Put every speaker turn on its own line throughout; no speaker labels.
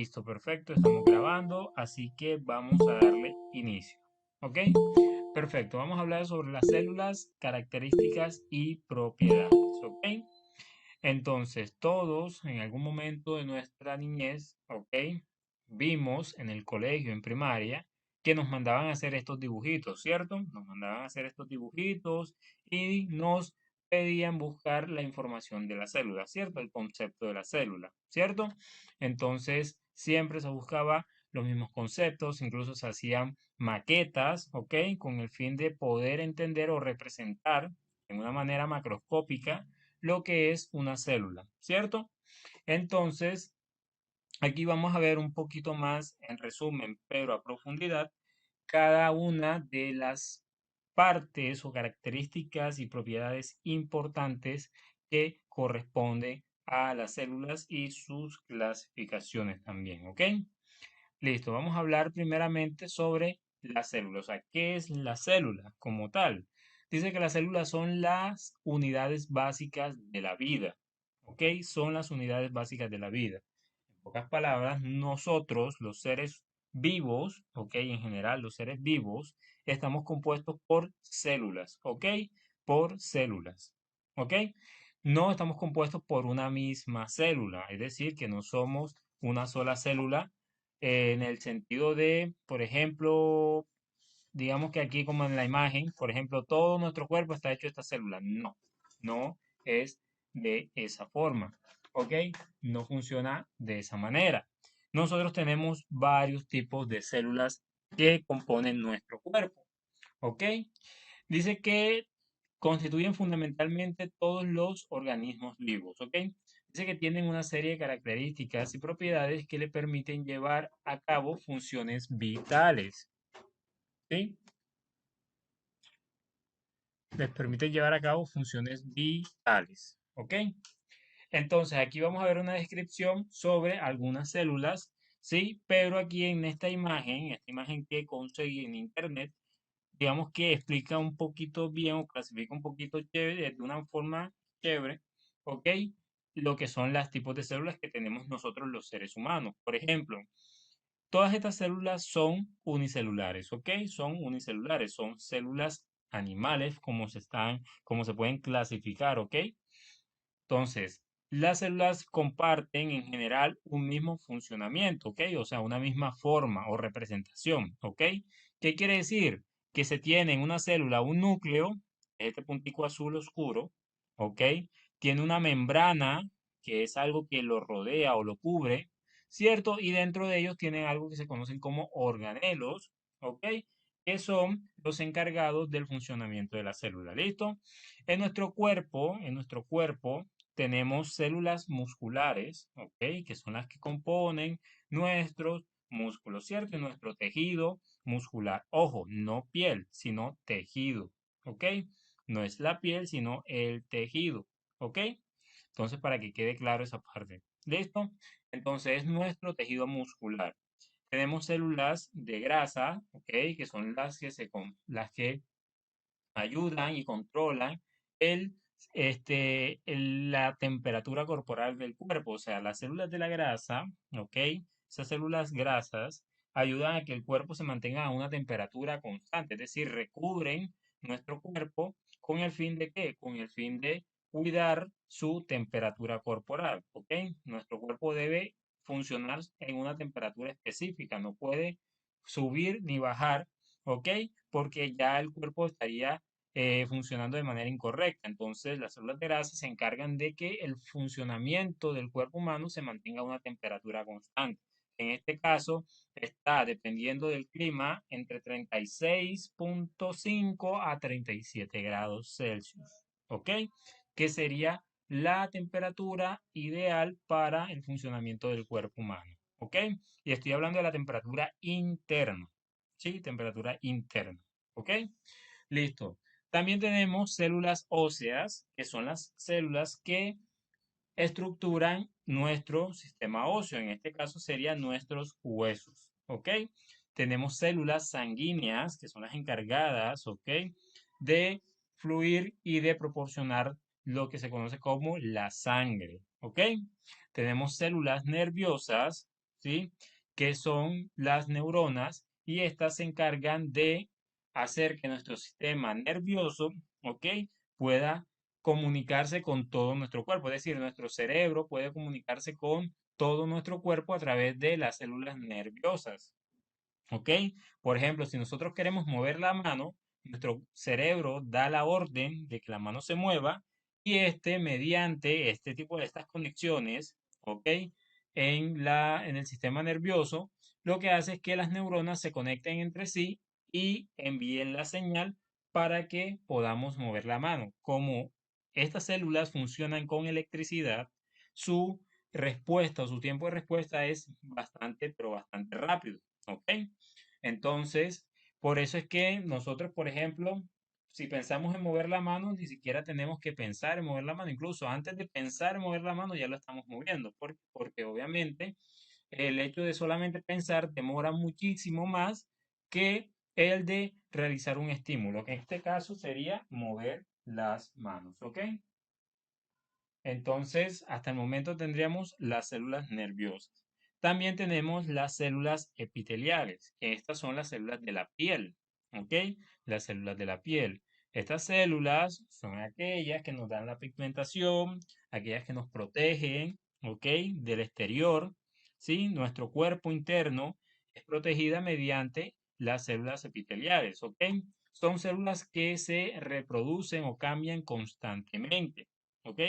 Listo, perfecto, estamos grabando, así que vamos a darle inicio. ¿Ok? Perfecto, vamos a hablar sobre las células, características y propiedades. ¿Ok? Entonces, todos en algún momento de nuestra niñez, ¿ok? Vimos en el colegio, en primaria, que nos mandaban a hacer estos dibujitos, ¿cierto? Nos mandaban a hacer estos dibujitos y nos pedían buscar la información de la célula, ¿cierto? El concepto de la célula, ¿cierto? Entonces, siempre se buscaba los mismos conceptos, incluso se hacían maquetas, ¿ok? Con el fin de poder entender o representar en una manera macroscópica lo que es una célula, ¿cierto? Entonces, aquí vamos a ver un poquito más en resumen, pero a profundidad, cada una de las partes o características y propiedades importantes que corresponde a las células y sus clasificaciones también, ¿ok? Listo, vamos a hablar primeramente sobre la célula. O sea, ¿qué es la célula como tal? Dice que las células son las unidades básicas de la vida. ¿Ok? Son las unidades básicas de la vida. En pocas palabras, nosotros, los seres vivos, ¿ok? En general, los seres vivos, estamos compuestos por células. ¿Ok? Por células. ¿Ok? No estamos compuestos por una misma célula. Es decir, que no somos una sola célula en el sentido de, por ejemplo, digamos que aquí como en la imagen, por ejemplo, todo nuestro cuerpo está hecho de esta célula. No, no es de esa forma, ¿ok? No funciona de esa manera. Nosotros tenemos varios tipos de células que componen nuestro cuerpo, ¿ok? Dice que constituyen fundamentalmente todos los organismos vivos, ¿ok? Dice que tienen una serie de características y propiedades que le permiten llevar a cabo funciones vitales, ¿sí? Les permite llevar a cabo funciones vitales, ¿ok? Entonces, aquí vamos a ver una descripción sobre algunas células, ¿sí? Pero aquí en esta imagen que conseguí en internet, digamos que explica un poquito bien o clasifica un poquito chévere, de una forma chévere, ¿ok? Lo que son los tipos de células que tenemos nosotros los seres humanos. Por ejemplo, todas estas células son unicelulares, ¿ok? Son unicelulares, son células animales como se pueden clasificar, ¿ok? Entonces, las células comparten en general un mismo funcionamiento, ¿ok? O sea, una misma forma o representación, ¿ok? ¿Qué quiere decir? Que se tiene en una célula un núcleo, este puntico azul oscuro, ¿ok? Tiene una membrana, que es algo que lo rodea o lo cubre, ¿cierto? Y dentro de ellos tienen algo que se conocen como organelos, ¿ok? Que son los encargados del funcionamiento de la célula, ¿listo? En nuestro cuerpo tenemos células musculares, ¿ok? Que son las que componen nuestros músculos, ¿cierto? Y nuestro tejido muscular. Ojo, no piel, sino tejido, ¿ok? No es la piel, sino el tejido, ¿ok? Entonces, para que quede claro esa parte. ¿Listo? Entonces, es nuestro tejido muscular. Tenemos células de grasa, ¿ok? Que son las que ayudan y controlan el, la temperatura corporal del cuerpo. O sea, las células de la grasa, ¿ok? Esas células grasas ayudan a que el cuerpo se mantenga a una temperatura constante, es decir, recubren nuestro cuerpo con el fin de ¿qué? Con el fin de cuidar su temperatura corporal, ¿ok? Nuestro cuerpo debe funcionar en una temperatura específica, no puede subir ni bajar, ¿ok? Porque ya el cuerpo estaría funcionando de manera incorrecta. Entonces, las células de grasa se encargan de que el funcionamiento del cuerpo humano se mantenga a una temperatura constante. En este caso, está dependiendo del clima entre 36,5 a 37 grados Celsius. ¿Ok? Que sería la temperatura ideal para el funcionamiento del cuerpo humano. ¿Ok? Y estoy hablando de la temperatura interna. ¿Sí? Temperatura interna. ¿Ok? Listo. También tenemos células óseas, que son las células que estructuran nuestro sistema óseo. En este caso serían nuestros huesos. ¿Ok? Tenemos células sanguíneas, que son las encargadas, ¿ok? De fluir y de proporcionar lo que se conoce como la sangre. ¿Ok? Tenemos células nerviosas, ¿sí? Que son las neuronas y estas se encargan de hacer que nuestro sistema nervioso, ¿ok? Pueda comunicarse con todo nuestro cuerpo, es decir, nuestro cerebro puede comunicarse con todo nuestro cuerpo a través de las células nerviosas. ¿Ok? Por ejemplo, si nosotros queremos mover la mano, nuestro cerebro da la orden de que la mano se mueva y mediante este tipo de estas conexiones, ¿ok? En el sistema nervioso, lo que hace es que las neuronas se conecten entre sí y envíen la señal para que podamos mover la mano. Como estas células funcionan con electricidad, su respuesta o su tiempo de respuesta es bastante, pero bastante rápido. ¿Ok? Entonces, por eso es que nosotros, por ejemplo, si pensamos en mover la mano, ni siquiera tenemos que pensar en mover la mano. Incluso antes de pensar en mover la mano, ya lo estamos moviendo. Porque obviamente el hecho de solamente pensar demora muchísimo más que el de realizar un estímulo, que en este caso sería mover las manos. ¿Ok? Entonces, hasta el momento tendríamos las células nerviosas. También tenemos las células epiteliales, que estas son las células de la piel, ¿ok? Las células de la piel. Estas células son aquellas que nos dan la pigmentación, aquellas que nos protegen, ¿ok? Del exterior, ¿sí? Nuestro cuerpo interno es protegida mediante las células epiteliales, ¿ok? Son células que se reproducen o cambian constantemente, ¿ok?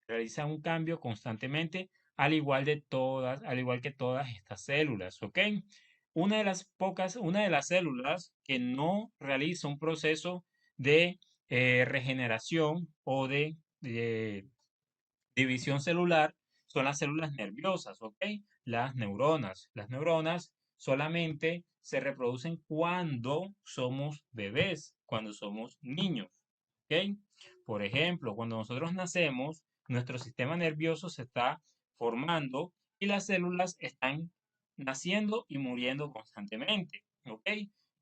Realizan un cambio constantemente, al igual que todas estas células, ¿ok? Una de las células que no realiza un proceso de regeneración o de división celular son las células nerviosas, ¿ok? Las neuronas. Las neuronas solamente se reproducen cuando somos bebés, cuando somos niños, ¿ok? Por ejemplo, cuando nosotros nacemos, nuestro sistema nervioso se está formando y las células están naciendo y muriendo constantemente, ¿ok?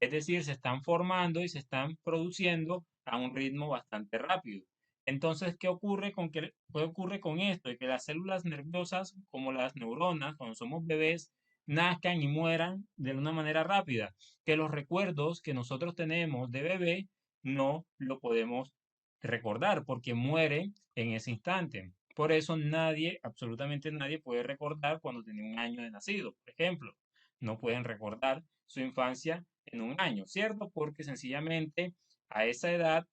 Es decir, se están formando y se están produciendo a un ritmo bastante rápido. Entonces, ¿qué ocurre con esto? De que las células nerviosas, como las neuronas, cuando somos bebés, nazcan y mueran de una manera rápida, que los recuerdos que nosotros tenemos de bebé no lo podemos recordar porque mueren en ese instante. Por eso nadie, absolutamente nadie puede recordar cuando tenía un año de nacido, por ejemplo. No pueden recordar su infancia en un año, ¿cierto? Porque sencillamente a esa edad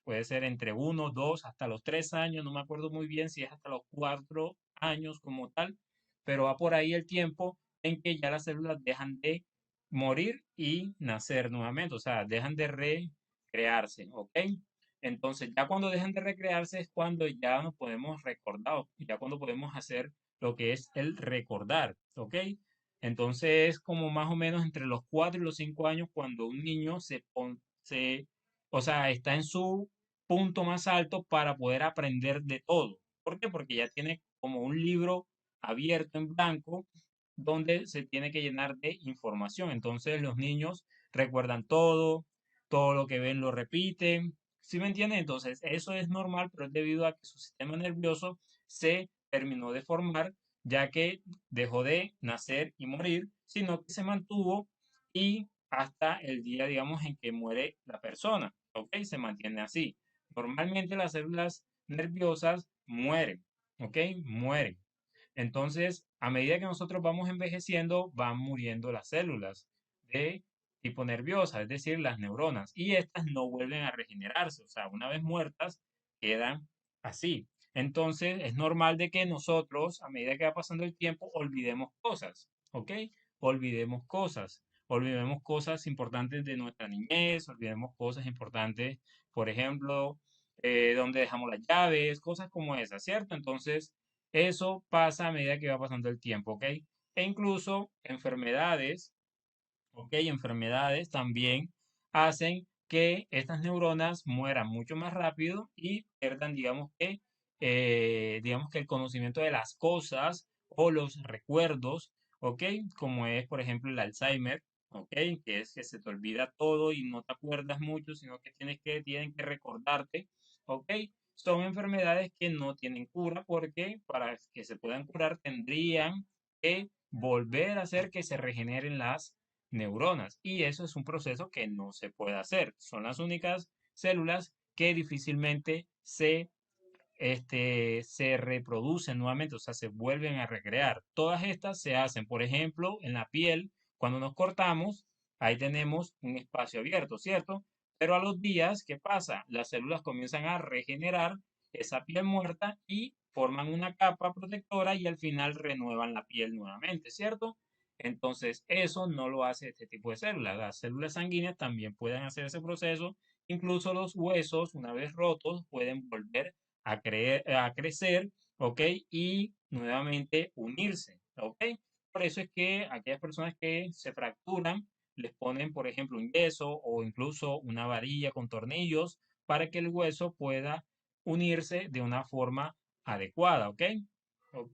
puede ser entre 1, 2, hasta los 3 años, no me acuerdo muy bien si es hasta los 4 años como tal, pero va por ahí el tiempo en que ya las células dejan de morir y nacer nuevamente, o sea, dejan de recrearse, ¿ok? Entonces, ya cuando dejan de recrearse es cuando ya nos podemos recordar, ya cuando podemos hacer lo que es el recordar, ¿ok? Entonces, es como más o menos entre los 4 y los 5 años cuando un niño o sea, está en su punto más alto para poder aprender de todo. ¿Por qué? Porque ya tiene como un libro abierto en blanco donde se tiene que llenar de información. Entonces los niños recuerdan todo, todo lo que ven lo repiten. ¿Sí me entienden? Entonces eso es normal, pero es debido a que su sistema nervioso se terminó de formar, ya que dejó de nacer y morir, sino que se mantuvo y hasta el día, digamos, en que muere la persona. ¿Ok? Se mantiene así. Normalmente las células nerviosas mueren, ¿ok? Mueren. Entonces, a medida que nosotros vamos envejeciendo, van muriendo las células de tipo nerviosa, es decir, las neuronas, y estas no vuelven a regenerarse, o sea, una vez muertas, quedan así. Entonces, es normal de que nosotros, a medida que va pasando el tiempo, olvidemos cosas, ¿ok? Olvidemos cosas importantes de nuestra niñez, olvidemos cosas importantes, por ejemplo, dónde dejamos las llaves, cosas como esas, ¿cierto? Entonces, eso pasa a medida que va pasando el tiempo, ¿ok? E incluso enfermedades, ¿ok? Enfermedades también hacen que estas neuronas mueran mucho más rápido y pierdan, digamos que el conocimiento de las cosas o los recuerdos, ¿ok? Como es, por ejemplo, el Alzheimer, ¿ok? Que es que se te olvida todo y no te acuerdas mucho, sino que tienen que recordarte, ¿ok? Son enfermedades que no tienen cura porque para que se puedan curar tendrían que volver a hacer que se regeneren las neuronas. Y eso es un proceso que no se puede hacer. Son las únicas células que difícilmente se reproducen nuevamente, o sea, se vuelven a recrear. Todas estas se hacen, por ejemplo, en la piel, cuando nos cortamos, ahí tenemos un espacio abierto, ¿cierto? Pero a los días, ¿qué pasa? Las células comienzan a regenerar esa piel muerta y forman una capa protectora y al final renuevan la piel nuevamente, ¿cierto? Entonces, eso no lo hace este tipo de células. Las células sanguíneas también pueden hacer ese proceso. Incluso los huesos, una vez rotos, pueden volver a crecer, ¿ok? Y nuevamente unirse, ¿ok? Por eso es que aquellas personas que se fracturan les ponen, por ejemplo, un yeso o incluso una varilla con tornillos para que el hueso pueda unirse de una forma adecuada, ¿ok? O-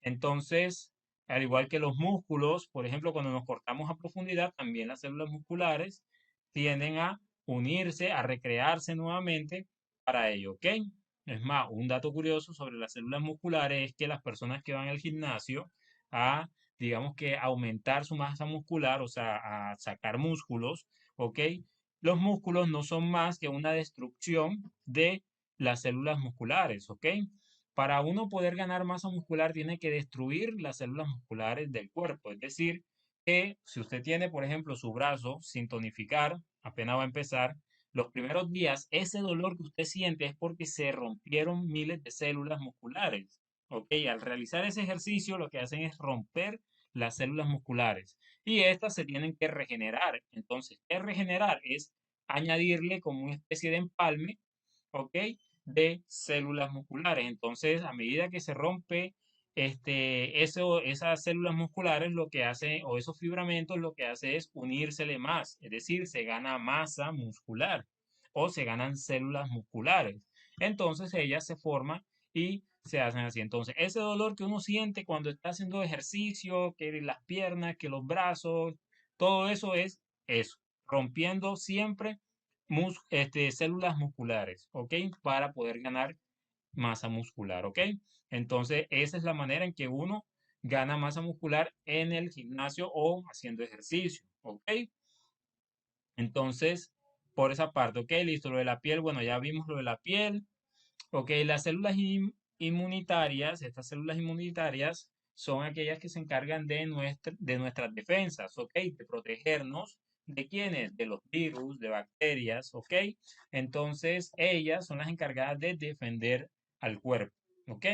Entonces, al igual que los músculos, por ejemplo, cuando nos cortamos a profundidad, también las células musculares tienden a unirse, a recrearse nuevamente para ello, ¿ok? Es más, un dato curioso sobre las células musculares es que las personas que van al gimnasio a, digamos que aumentar su masa muscular, o sea, a sacar músculos, ¿ok? Los músculos no son más que una destrucción de las células musculares, ¿ok? Para uno poder ganar masa muscular tiene que destruir las células musculares del cuerpo, es decir, que si usted tiene, por ejemplo, su brazo sin tonificar, apenas va a empezar, los primeros días, ese dolor que usted siente es porque se rompieron miles de células musculares. ¿Ok? Al realizar ese ejercicio, lo que hacen es romper las células musculares y estas se tienen que regenerar. Entonces, ¿qué es regenerar? Es añadirle como una especie de empalme, ¿ok? De células musculares. Entonces, a medida que se rompe esas células musculares, lo que hace, o esos fibramentos, lo que hace es unírsele más, es decir, se gana masa muscular o se ganan células musculares. Entonces, ellas se forman y se hacen así. Entonces, ese dolor que uno siente cuando está haciendo ejercicio, que las piernas, que los brazos, todo eso es eso, rompiendo siempre células musculares, ¿ok? Para poder ganar masa muscular, ¿ok? Entonces, esa es la manera en que uno gana masa muscular en el gimnasio o haciendo ejercicio, ¿ok? Entonces, por esa parte, ¿ok? Listo, lo de la piel, bueno, ya vimos lo de la piel, ¿ok? Las células inmunitarias, estas células inmunitarias son aquellas que se encargan de nuestras defensas, ¿ok? De protegernos. ¿De quiénes? De los virus, de bacterias, ¿ok? Entonces, ellas son las encargadas de defender al cuerpo, ¿ok?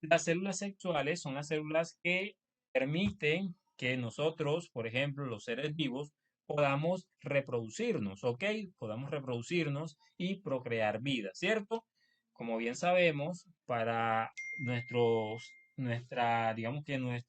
Las células sexuales son las células que permiten que nosotros, por ejemplo, los seres vivos, podamos reproducirnos, ¿ok? Podamos reproducirnos y procrear vida, ¿cierto? Como bien sabemos, para digamos que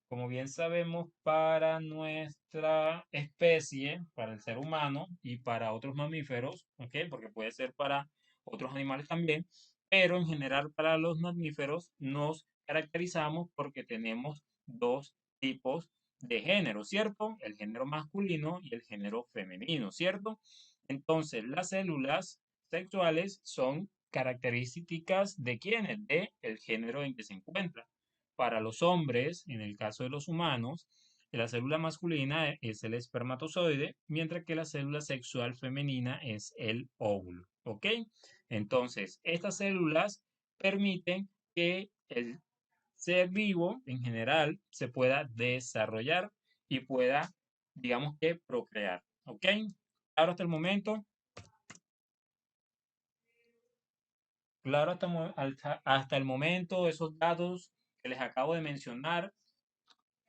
como bien sabemos, para nuestra especie, para el ser humano y para otros mamíferos, ¿ok? Porque puede ser para otros animales también, pero en general para los mamíferos nos caracterizamos porque tenemos dos tipos de género, ¿cierto? El género masculino y el género femenino, ¿cierto? Entonces, las células sexuales son características de quiénes, de el género en que se encuentra. Para los hombres, en el caso de los humanos, la célula masculina es el espermatozoide, mientras que la célula sexual femenina es el óvulo. ¿Ok? Entonces, estas células permiten que el ser vivo en general se pueda desarrollar y pueda, digamos que, procrear. ¿Ok? Claro hasta el momento. Claro hasta el momento, esos datos que les acabo de mencionar.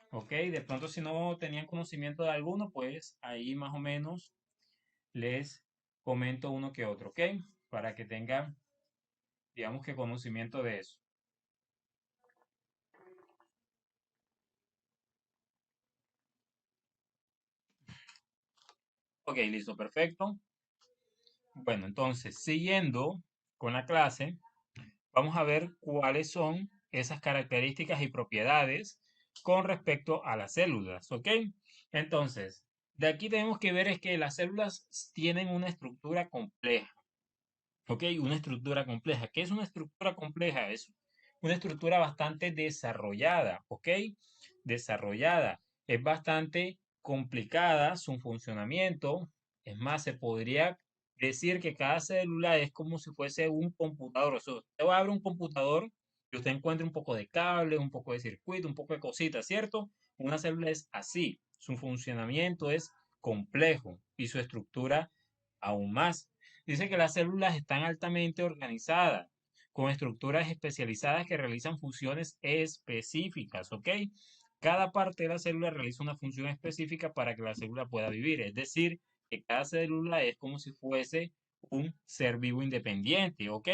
Ok, de pronto si no tenían conocimiento de alguno, pues ahí más o menos les comento uno que otro, ¿ok? Para que tengan, digamos que conocimiento de eso. Ok, listo, perfecto. Bueno, entonces, siguiendo con la clase, vamos a ver cuáles son esas características y propiedades con respecto a las células, ¿ok? Entonces, de aquí tenemos que ver es que las células tienen una estructura compleja. ¿Ok? Una estructura compleja. ¿Qué es una estructura compleja? Es una estructura bastante desarrollada, ¿ok? Desarrollada. Es bastante complicada su funcionamiento. Es más, se podría decir que cada célula es como si fuese un computador. O sea, usted va a abrir un computador y usted encuentra un poco de cable, un poco de circuito, un poco de cositas, ¿cierto? Una célula es así. Su funcionamiento es complejo y su estructura aún más. Dice que las células están altamente organizadas, con estructuras especializadas que realizan funciones específicas, ¿ok? Cada parte de la célula realiza una función específica para que la célula pueda vivir, es decir, que cada célula es como si fuese un ser vivo independiente, ¿ok?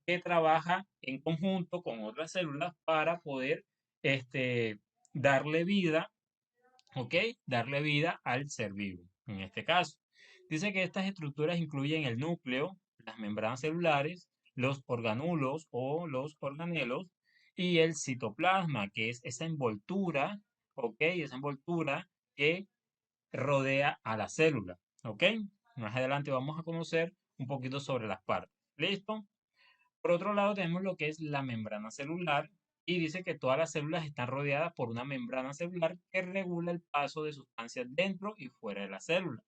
Que trabaja en conjunto con otras células para poder este, darle vida, ¿ok? Darle vida al ser vivo, en este caso. Dice que estas estructuras incluyen el núcleo, las membranas celulares, los organulos o los organelos y el citoplasma, que es esa envoltura, ¿ok? Esa envoltura que rodea a la célula, ¿ok? Más adelante vamos a conocer un poquito sobre las partes. ¿Listo? Por otro lado, tenemos lo que es la membrana celular y dice que todas las células están rodeadas por una membrana celular que regula el paso de sustancias dentro y fuera de la célula.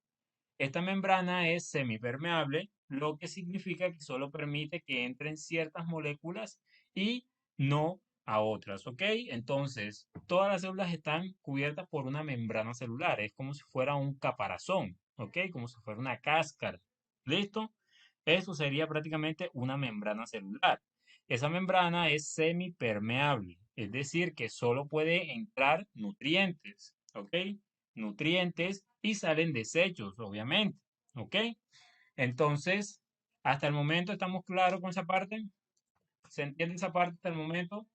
Esta membrana es semipermeable, lo que significa que solo permite que entren ciertas moléculas y no a otras, ¿ok? Entonces, todas las células están cubiertas por una membrana celular, es como si fuera un caparazón, ¿ok? Como si fuera una cáscara. ¿Listo? Eso sería prácticamente una membrana celular. Esa membrana es semipermeable, es decir, que solo puede entrar nutrientes, ¿ok? Nutrientes y salen desechos, obviamente, ¿ok? Entonces, hasta el momento estamos claros con esa parte. ¿Se entiende esa parte hasta el momento?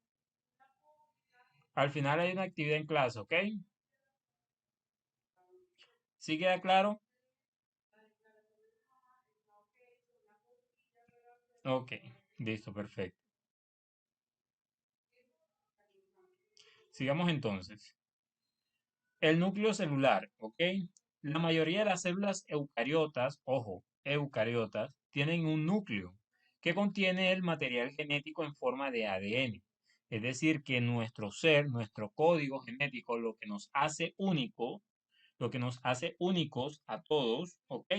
Al final hay una actividad en clase, ¿ok? ¿Sí queda claro? Ok, listo, perfecto. Sigamos entonces. El núcleo celular, ¿ok? La mayoría de las células eucariotas, ojo, eucariotas, tienen un núcleo que contiene el material genético en forma de ADN. Es decir, que nuestro ser, nuestro código genético, lo que nos hace único, lo que nos hace únicos a todos, ¿ok?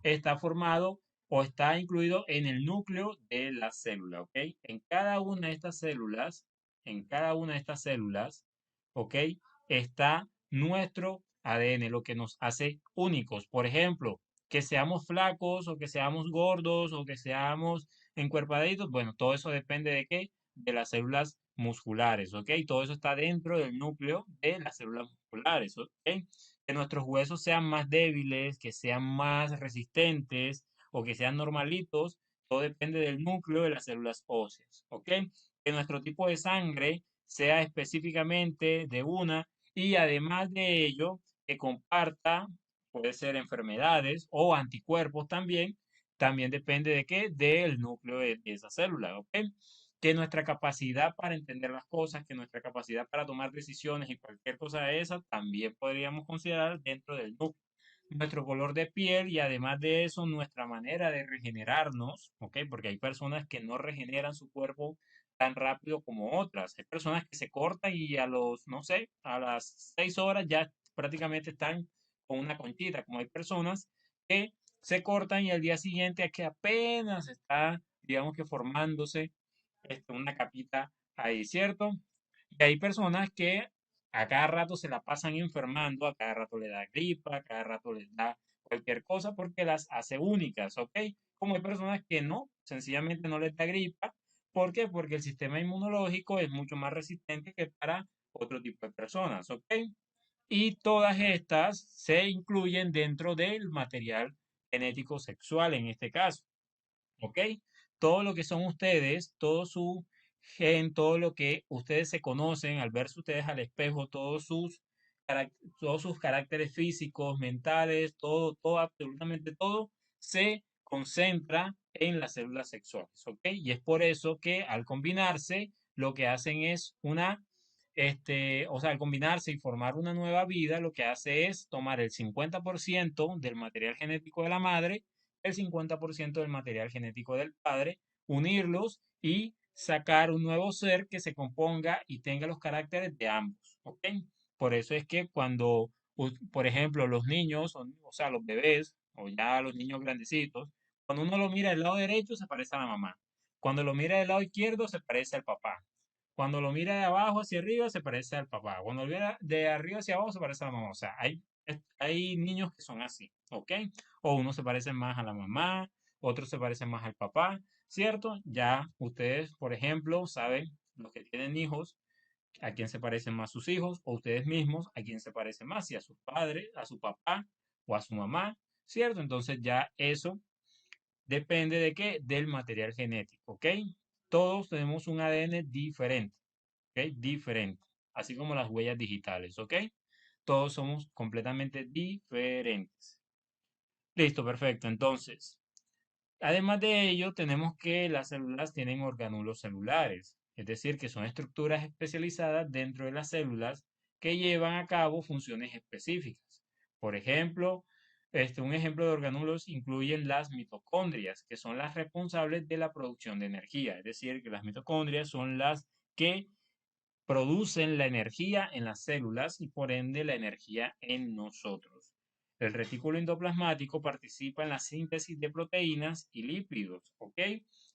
Está formado o está incluido en el núcleo de la célula, ¿ok? En cada una de estas células, en cada una de estas células, ¿ok? Está nuestro ADN, lo que nos hace únicos. Por ejemplo, que seamos flacos o que seamos gordos o que seamos encuerpaditos, bueno, todo eso depende de qué, de las células musculares, ¿ok? Todo eso está dentro del núcleo de las células musculares, ¿ok? Que nuestros huesos sean más débiles, que sean más resistentes o que sean normalitos, todo depende del núcleo de las células óseas, ¿ok? Que nuestro tipo de sangre sea específicamente de una y además de ello, que comparta, puede ser enfermedades o anticuerpos también, también depende de qué, del núcleo de esa célula, ¿ok? Que nuestra capacidad para entender las cosas, que nuestra capacidad para tomar decisiones y cualquier cosa de esa, también podríamos considerar dentro del núcleo. Nuestro color de piel y además de eso, nuestra manera de regenerarnos, ¿ok? Porque hay personas que no regeneran su cuerpo tan rápido como otras. Hay personas que se cortan y a los, no sé, a las 6 horas ya prácticamente están con una conchita, como hay personas que se cortan y al día siguiente es que apenas está, digamos que formándose una capita ahí, ¿cierto? Y hay personas que a cada rato se la pasan enfermando, a cada rato le da gripa, a cada rato les da cualquier cosa porque las hace únicas, ¿ok? Como hay personas que no, sencillamente no les da gripa. ¿Por qué? Porque el sistema inmunológico es mucho más resistente que para otro tipo de personas, ¿ok? Y todas estas se incluyen dentro del material genético sexual en este caso. ¿Ok? Todo lo que son ustedes, todo su gen, todo lo que ustedes se conocen al verse ustedes al espejo, todos sus caracteres físicos, mentales, todo, todo, absolutamente todo, se concentra en las células sexuales, ¿ok? Y es por eso que al combinarse, lo que hacen es o sea, al combinarse y formar una nueva vida, lo que hace es tomar el 50% del material genético de la madre, el 50% del material genético del padre, unirlos y sacar un nuevo ser que se componga y tenga los caracteres de ambos, ¿ok? Por eso es que cuando, por ejemplo, los niños, o sea, los bebés, o ya los niños grandecitos, cuando uno lo mira del lado derecho se parece a la mamá. Cuando lo mira del lado izquierdo se parece al papá. Cuando lo mira de abajo hacia arriba se parece al papá. Cuando lo mira de arriba hacia abajo se parece a la mamá. O sea, hay niños que son así, ¿ok? O uno se parece más a la mamá, otros se parecen más al papá, ¿cierto? Ya ustedes, por ejemplo, saben, los que tienen hijos, a quién se parecen más sus hijos, o ustedes mismos, a quién se parecen más, si a sus padres, a su papá o a su mamá, ¿cierto? Entonces ya eso depende de qué, del material genético, ¿ok? Todos tenemos un ADN diferente, ¿ok? Diferente, así como las huellas digitales, ¿ok? Todos somos completamente diferentes. Listo, perfecto. Entonces, además de ello, tenemos que las células tienen orgánulos celulares, es decir, que son estructuras especializadas dentro de las células que llevan a cabo funciones específicas. Por ejemplo, un ejemplo de orgánulos incluyen las mitocondrias, que son las responsables de la producción de energía, es decir, que las mitocondrias son las que producen la energía en las células y por ende la energía en nosotros. El retículo endoplasmático participa en la síntesis de proteínas y lípidos, ¿ok?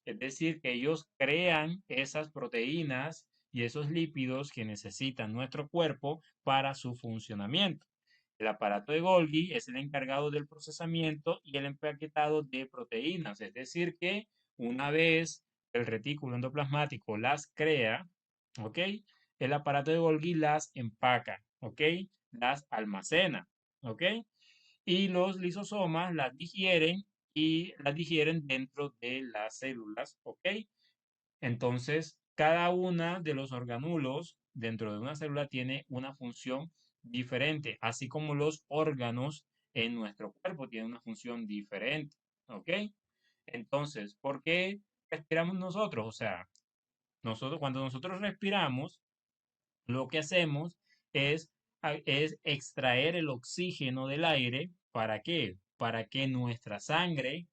Es decir, que ellos crean esas proteínas y esos lípidos que necesita nuestro cuerpo para su funcionamiento. El aparato de Golgi es el encargado del procesamiento y el empaquetado de proteínas, es decir, que una vez el retículo endoplasmático las crea, ¿ok? El aparato de Golgi las empaca, ¿ok? Las almacena, ¿ok? Y los lisosomas las digieren dentro de las células, ¿ok? Entonces, cada una de los organulos dentro de una célula tiene una función diferente, así como los órganos en nuestro cuerpo tienen una función diferente, ¿ok? Entonces, ¿por qué respiramos nosotros? O sea, cuando nosotros respiramos, lo que hacemos es, es extraer el oxígeno del aire. ¿Para qué? Para que nuestra sangre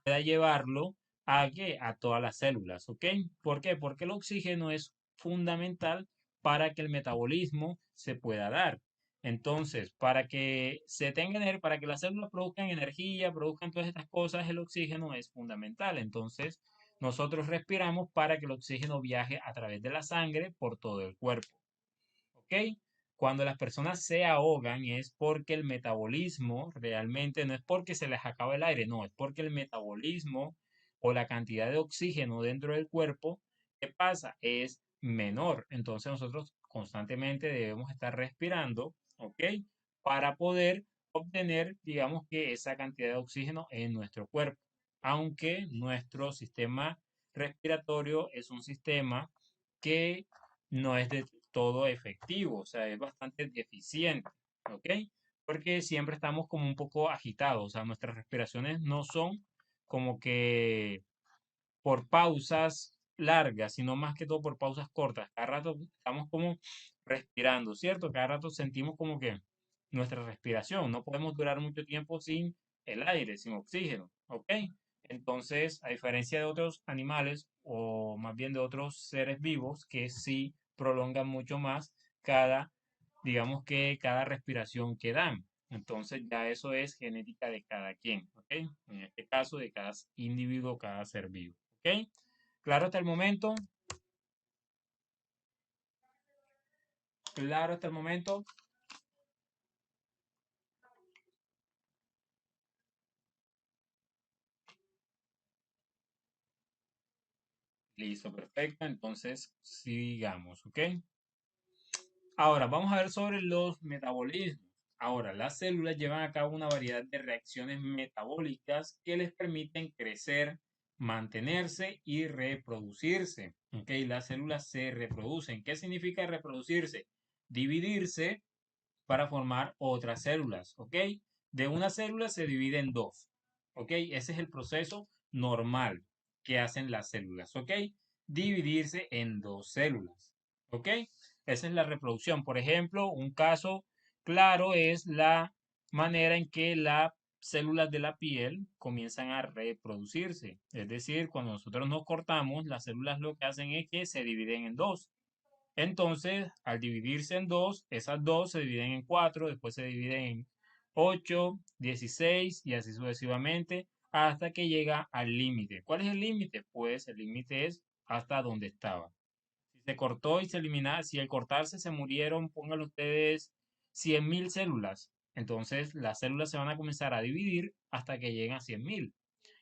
pueda llevarlo a, ¿qué? A todas las células, ¿ok? ¿Por qué? Porque el oxígeno es fundamental para que el metabolismo se pueda dar. Entonces, para que se tenga para que las células produzcan energía, produzcan todas estas cosas, el oxígeno es fundamental. Entonces, nosotros respiramos para que el oxígeno viaje a través de la sangre por todo el cuerpo. ¿Ok? Cuando las personas se ahogan es porque el metabolismo realmente no es porque se les acaba el aire, no, es porque el metabolismo o la cantidad de oxígeno dentro del cuerpo, ¿qué pasa? Es menor. Entonces nosotros constantemente debemos estar respirando, ¿ok? Para poder obtener, digamos que esa cantidad de oxígeno en nuestro cuerpo. Aunque nuestro sistema respiratorio es un sistema que no es de todo efectivo, o sea, es bastante deficiente, ¿ok? Porque siempre estamos como un poco agitados, o sea, nuestras respiraciones no son como que por pausas largas, sino más que todo por pausas cortas. Cada rato estamos como respirando, ¿cierto? Cada rato sentimos como que nuestra respiración, no podemos durar mucho tiempo sin el aire, sin oxígeno, ¿ok? Entonces, a diferencia de otros animales o más bien de otros seres vivos que sí prolongan mucho más cada, digamos que cada respiración que dan. Entonces ya eso es genética de cada quien, ¿ok? En este caso de cada individuo, cada ser vivo, ¿ok? Claro hasta el momento, claro hasta el momento. Listo, perfecto. Entonces sigamos, ¿ok? Ahora vamos a ver sobre los metabolismos. Ahora, las células llevan a cabo una variedad de reacciones metabólicas que les permiten crecer, mantenerse y reproducirse. ¿Ok? Las células se reproducen. ¿Qué significa reproducirse? Dividirse para formar otras células, ¿ok? De una célula se divide en dos, ¿ok? Ese es el proceso normal que hacen las células, ¿ok? Dividirse en dos células, ¿ok? Esa es la reproducción. Por ejemplo, un caso claro es la manera en que la células de la piel comienzan a reproducirse. Es decir, cuando nosotros nos cortamos, las células lo que hacen es que se dividen en dos. Entonces, al dividirse en dos, esas dos se dividen en cuatro, después se dividen en 8, 16 y así sucesivamente hasta que llega al límite. ¿Cuál es el límite? Pues el límite es hasta donde estaba. Si se cortó y se eliminaba, si al cortarse se murieron, pónganlo ustedes 100.000 células, entonces las células se van a comenzar a dividir hasta que lleguen a 100.000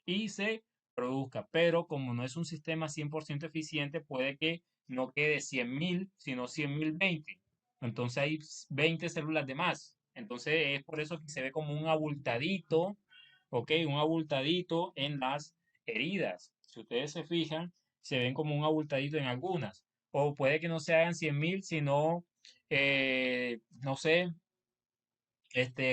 y se produzca. Pero como no es un sistema 100% eficiente, puede que no quede 100.000, sino 100.020. Entonces hay 20 células de más. Entonces es por eso que se ve como un abultadito, ¿ok? Un abultadito en las heridas. Si ustedes se fijan, se ven como un abultadito en algunas. O puede que no se hagan 100.000, sino, no sé,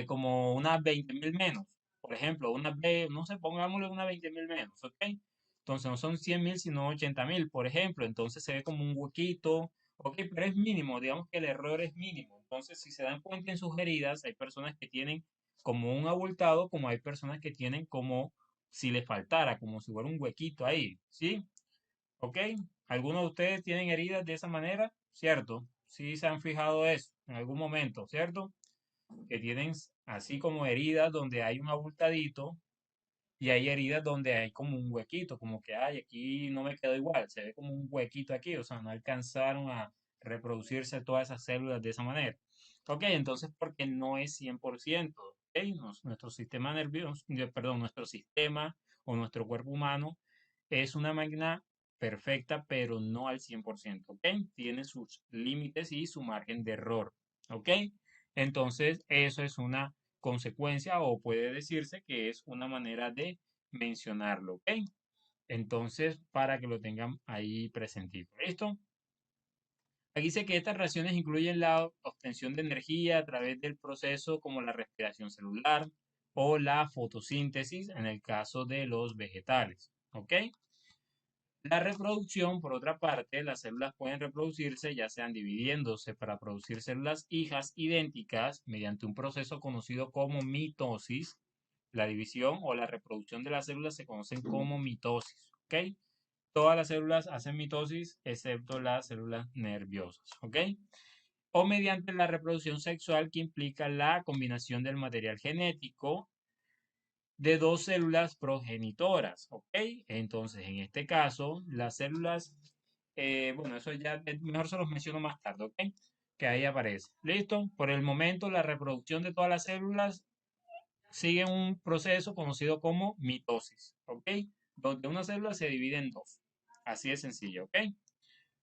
como unas 20.000 menos. Por ejemplo, no sé, pongámosle unas 20.000 menos, ¿ok? Entonces no son 100.000, sino 80.000, por ejemplo. Entonces se ve como un huequito, ¿ok? Pero es mínimo, digamos que el error es mínimo. Entonces, si se dan cuenta en sus heridas, hay personas que tienen como un abultado, como hay personas que tienen como si le faltara, como si fuera un huequito ahí, ¿sí? ¿Ok? ¿Algunos de ustedes tienen heridas de esa manera? ¿Cierto? Sí se han fijado eso en algún momento, ¿cierto? Que tienen así como heridas donde hay un abultadito y hay heridas donde hay como un huequito, como que, ay, aquí no me quedó igual, se ve como un huequito aquí, o sea, no alcanzaron a reproducirse todas esas células de esa manera. Ok, entonces porque no es 100%, ¿ok? Nuestro sistema nervioso, perdón, nuestro sistema o nuestro cuerpo humano es una máquina perfecta, pero no al 100%, ¿ok? Tiene sus límites y su margen de error, ¿ok? Entonces, eso es una consecuencia o puede decirse que es una manera de mencionarlo, ¿ok? Entonces, para que lo tengan ahí presentito. ¿Listo? Aquí dice que estas reacciones incluyen la obtención de energía a través del proceso como la respiración celular o la fotosíntesis en el caso de los vegetales, ¿ok? La reproducción, por otra parte, las células pueden reproducirse ya sean dividiéndose para producir células hijas idénticas mediante un proceso conocido como mitosis. La división o la reproducción de las células se conocen como mitosis, ¿ok? Todas las células hacen mitosis excepto las células nerviosas, ¿ok? O mediante la reproducción sexual que implica la combinación del material genético de dos células progenitoras, ¿ok? Entonces, en este caso, las células, bueno, eso ya mejor se los menciono más tarde, ¿ok? Que ahí aparece. ¿Listo? Por el momento, la reproducción de todas las células sigue un proceso conocido como mitosis, ¿ok? Donde una célula se divide en dos. Así de sencillo, ¿ok?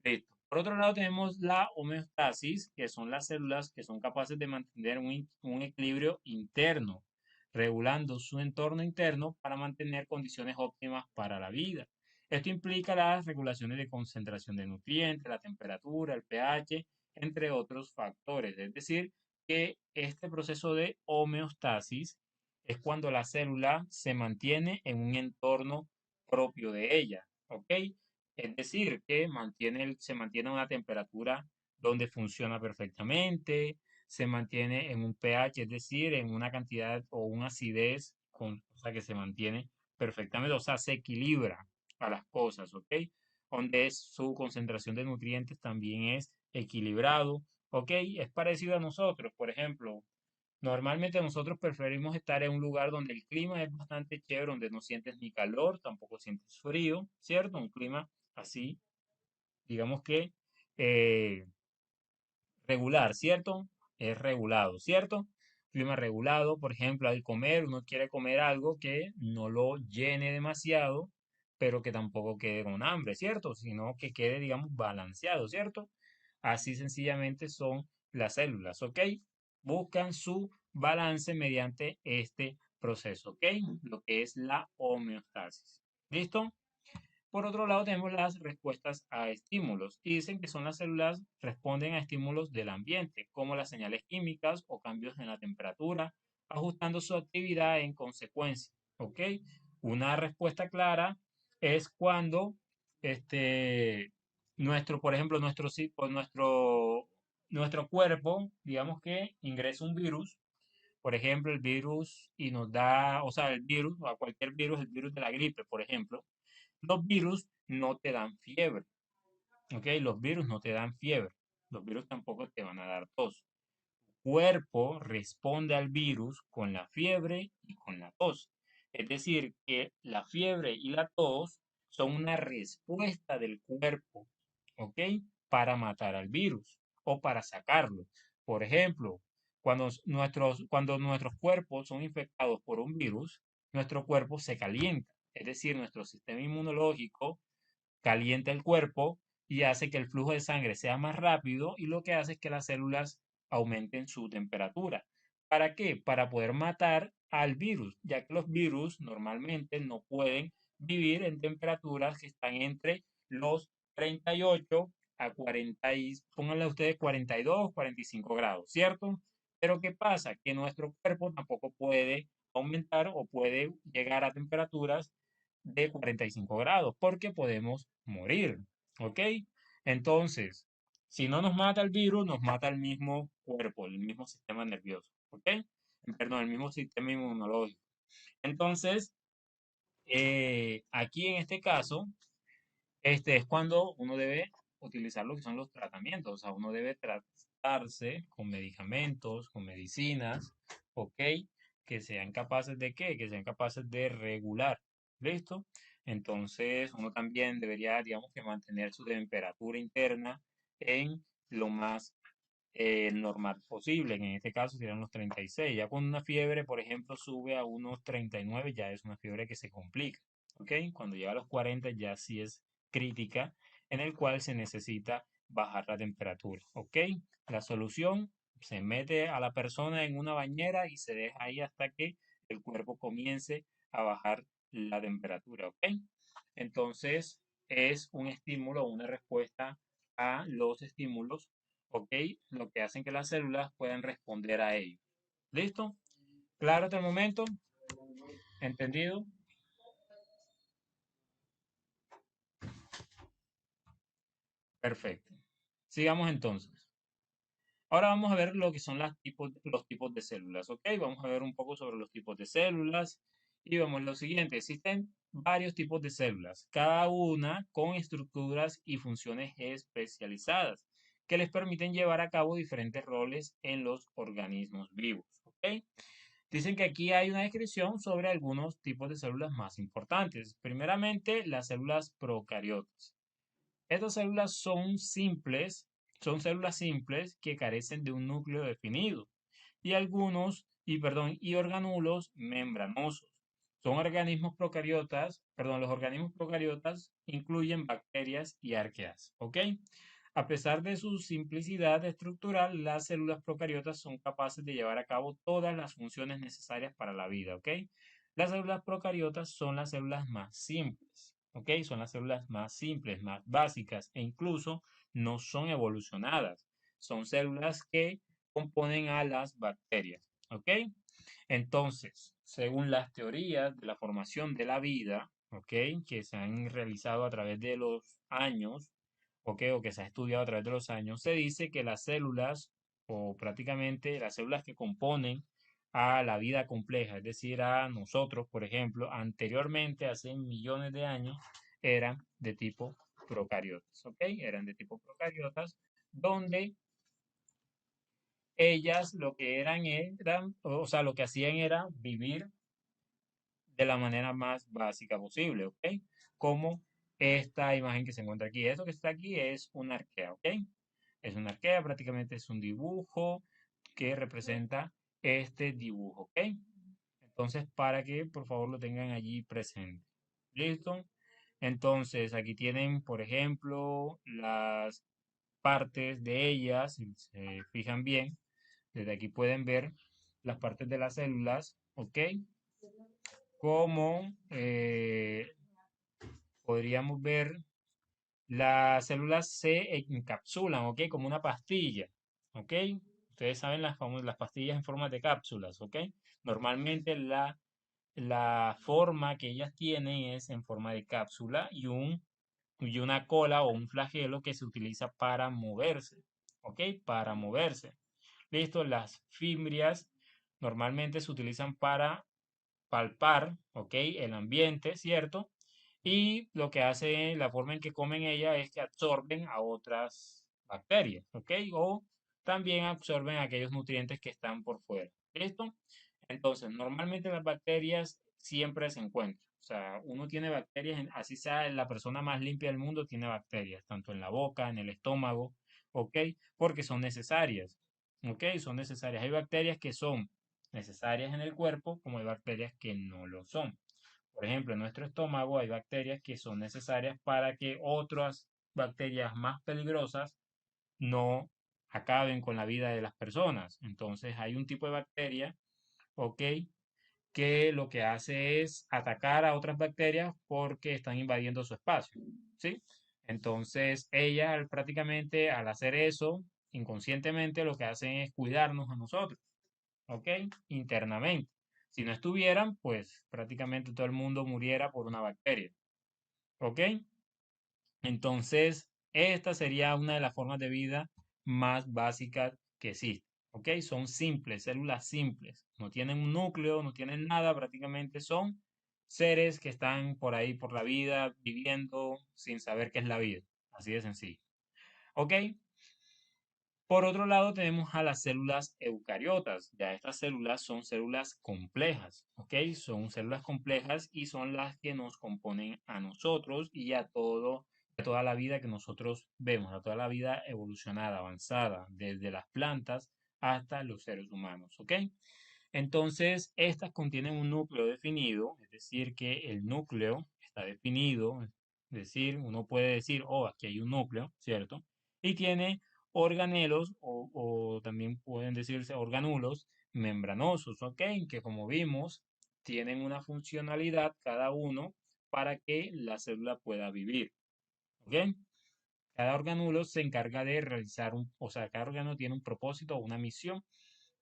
Listo. Por otro lado, tenemos la homeostasis, que son las células que son capaces de mantener un equilibrio interno, regulando su entorno interno para mantener condiciones óptimas para la vida. Esto implica las regulaciones de concentración de nutrientes, la temperatura, el pH, entre otros factores. Es decir, que este proceso de homeostasis es cuando la célula se mantiene en un entorno propio de ella. ¿Ok? Es decir, que se mantiene a una temperatura donde funciona perfectamente, se mantiene en un pH, es decir, en una cantidad o una acidez, o sea, que se mantiene perfectamente, o sea, se equilibra a las cosas, ¿ok? Donde su concentración de nutrientes también es equilibrado, ¿ok? Es parecido a nosotros, por ejemplo, normalmente nosotros preferimos estar en un lugar donde el clima es bastante chévere, donde no sientes ni calor, tampoco sientes frío, ¿cierto? Un clima así, digamos que eh, regular, ¿cierto? Es regulado, ¿cierto? Clima regulado, por ejemplo, al comer, uno quiere comer algo que no lo llene demasiado, pero que tampoco quede con hambre, ¿cierto? Sino que quede, digamos, balanceado, ¿cierto? Así sencillamente son las células, ¿ok? Buscan su balance mediante este proceso, ¿ok? Lo que es la homeostasis. ¿Listo? Por otro lado, tenemos las respuestas a estímulos y dicen que son las células responden a estímulos del ambiente, como las señales químicas o cambios en la temperatura, ajustando su actividad en consecuencia. ¿Ok? Una respuesta clara es cuando por ejemplo, nuestro cuerpo, digamos que ingresa un virus por ejemplo, el virus y nos da, o sea, el virus, o a cualquier virus, el virus de la gripe, por ejemplo, los virus no te dan fiebre, ¿ok? Los virus no te dan fiebre, los virus tampoco te van a dar tos. Cuerpo responde al virus con la fiebre y con la tos. Es decir, que la fiebre y la tos son una respuesta del cuerpo, ¿ok? Para matar al virus o para sacarlo. Por ejemplo, cuando nuestros cuerpos son infectados por un virus, nuestro cuerpo se calienta. Es decir, nuestro sistema inmunológico calienta el cuerpo y hace que el flujo de sangre sea más rápido y lo que hace es que las células aumenten su temperatura. ¿Para qué? Para poder matar al virus, ya que los virus normalmente no pueden vivir en temperaturas que están entre los 38 a 40, pónganle ustedes 42, 45 grados, ¿cierto? Pero ¿qué pasa? Que nuestro cuerpo tampoco puede aumentar o puede llegar a temperaturas de 45 grados, porque podemos morir, ¿ok? Entonces, si no nos mata el virus, nos mata el mismo cuerpo, el mismo sistema nervioso, ¿ok? Perdón, el mismo sistema inmunológico. Entonces, aquí en este caso, este es cuando uno debe utilizar lo que son los tratamientos, o sea, uno debe tratarse con medicamentos, con medicinas, ¿ok? Que sean capaces de qué, que sean capaces de regular, ¿listo? Entonces, uno también debería, digamos, que mantener su temperatura interna en lo más normal posible, que en este caso serían los 36. Ya con una fiebre, por ejemplo, sube a unos 39, ya es una fiebre que se complica, ¿ok? Cuando llega a los 40 ya sí es crítica, en el cual se necesita bajar la temperatura, ¿ok? La solución, se mete a la persona en una bañera y se deja ahí hasta que el cuerpo comience a bajar la temperatura, ¿ok? Entonces, es un estímulo, una respuesta a los estímulos, ¿ok? Lo que hacen que las células puedan responder a ello. ¿Listo? ¿Claro hasta el momento? ¿Entendido? Perfecto. Sigamos entonces. Ahora vamos a ver lo que son los tipos de células, ¿ok? Vamos a ver un poco sobre los tipos de células y vemos lo siguiente. Existen varios tipos de células, cada una con estructuras y funciones especializadas que les permiten llevar a cabo diferentes roles en los organismos vivos, ¿ok? Dicen que aquí hay una descripción sobre algunos tipos de células más importantes. Primeramente, las células procariotas. Estas células son células simples que carecen de un núcleo definido y organulos membranosos. Son organismos procariotas, perdón, los organismos procariotas incluyen bacterias y arqueas, ¿ok? A pesar de su simplicidad estructural, las células procariotas son capaces de llevar a cabo todas las funciones necesarias para la vida, ¿ok? Las células procariotas son las células más simples, ¿ok? Son las células más simples, más básicas e incluso no son evolucionadas. Son células que componen a las bacterias, ¿ok? Entonces, según las teorías de la formación de la vida, ¿ok? Que se han realizado a través de los años, ¿ok? O que se ha estudiado a través de los años, se dice que las células, o prácticamente las células que componen a la vida compleja, es decir, a nosotros, por ejemplo, anteriormente, hace millones de años, eran de tipo procariotas, ¿ok? Eran de tipo procariotas, donde ellas lo que eran, o sea, lo que hacían era vivir de la manera más básica posible, ¿ok? Como esta imagen que se encuentra aquí. Esto que está aquí es una arquea, ¿ok? Es una arquea, prácticamente es un dibujo que representa este dibujo, ¿ok? Entonces, para que por favor lo tengan allí presente. ¿Listo? Entonces, aquí tienen, por ejemplo, las partes de ellas, si se fijan bien, desde aquí pueden ver las partes de las células, ¿ok? Como podríamos ver, las células se encapsulan, ¿ok? Como una pastilla, ¿ok? Ustedes saben las pastillas en forma de cápsulas, ¿ok? Normalmente la forma que ellas tienen es en forma de cápsula y una cola o un flagelo que se utiliza para moverse, ¿ok? Para moverse. Listo, las fimbrias normalmente se utilizan para palpar, ¿ok? El ambiente, ¿cierto? Y lo que hace, la forma en que comen ellas es que absorben a otras bacterias, ¿ok? O también absorben aquellos nutrientes que están por fuera. ¿Listo? Entonces, normalmente las bacterias siempre se encuentran. O sea, uno tiene bacterias, así sea la persona más limpia del mundo, tiene bacterias, tanto en la boca, en el estómago, ¿ok? Porque son necesarias, ¿ok? Son necesarias. Hay bacterias que son necesarias en el cuerpo, como hay bacterias que no lo son. Por ejemplo, en nuestro estómago hay bacterias que son necesarias para que otras bacterias más peligrosas no acaben con la vida de las personas. Entonces, hay un tipo de bacteria, ¿ok? Que lo que hace es atacar a otras bacterias porque están invadiendo su espacio, ¿sí? Entonces, ellas prácticamente al hacer eso, inconscientemente lo que hacen es cuidarnos a nosotros, ¿ok? Internamente. Si no estuvieran, pues prácticamente todo el mundo muriera por una bacteria, ¿ok? Entonces, esta sería una de las formas de vida más básicas que existen, ¿ok? Son simples, células simples, no tienen un núcleo, no tienen nada, prácticamente son seres que están por ahí por la vida, viviendo sin saber qué es la vida, así de sencillo, ¿ok? Por otro lado, tenemos a las células eucariotas. Ya estas células son células complejas, ¿ok? Son células complejas y son las que nos componen a nosotros y a toda la vida que nosotros vemos, a toda la vida evolucionada, avanzada, desde las plantas hasta los seres humanos, ¿ok? Entonces, estas contienen un núcleo definido, es decir, que el núcleo está definido, es decir, uno puede decir, oh, aquí hay un núcleo, ¿cierto? Y tiene organelos o también pueden decirse organulos membranosos, ¿ok? Que como vimos, tienen una funcionalidad cada uno para que la célula pueda vivir, ¿ok? Cada organulo se encarga de realizar o sea, cada órgano tiene un propósito o una misión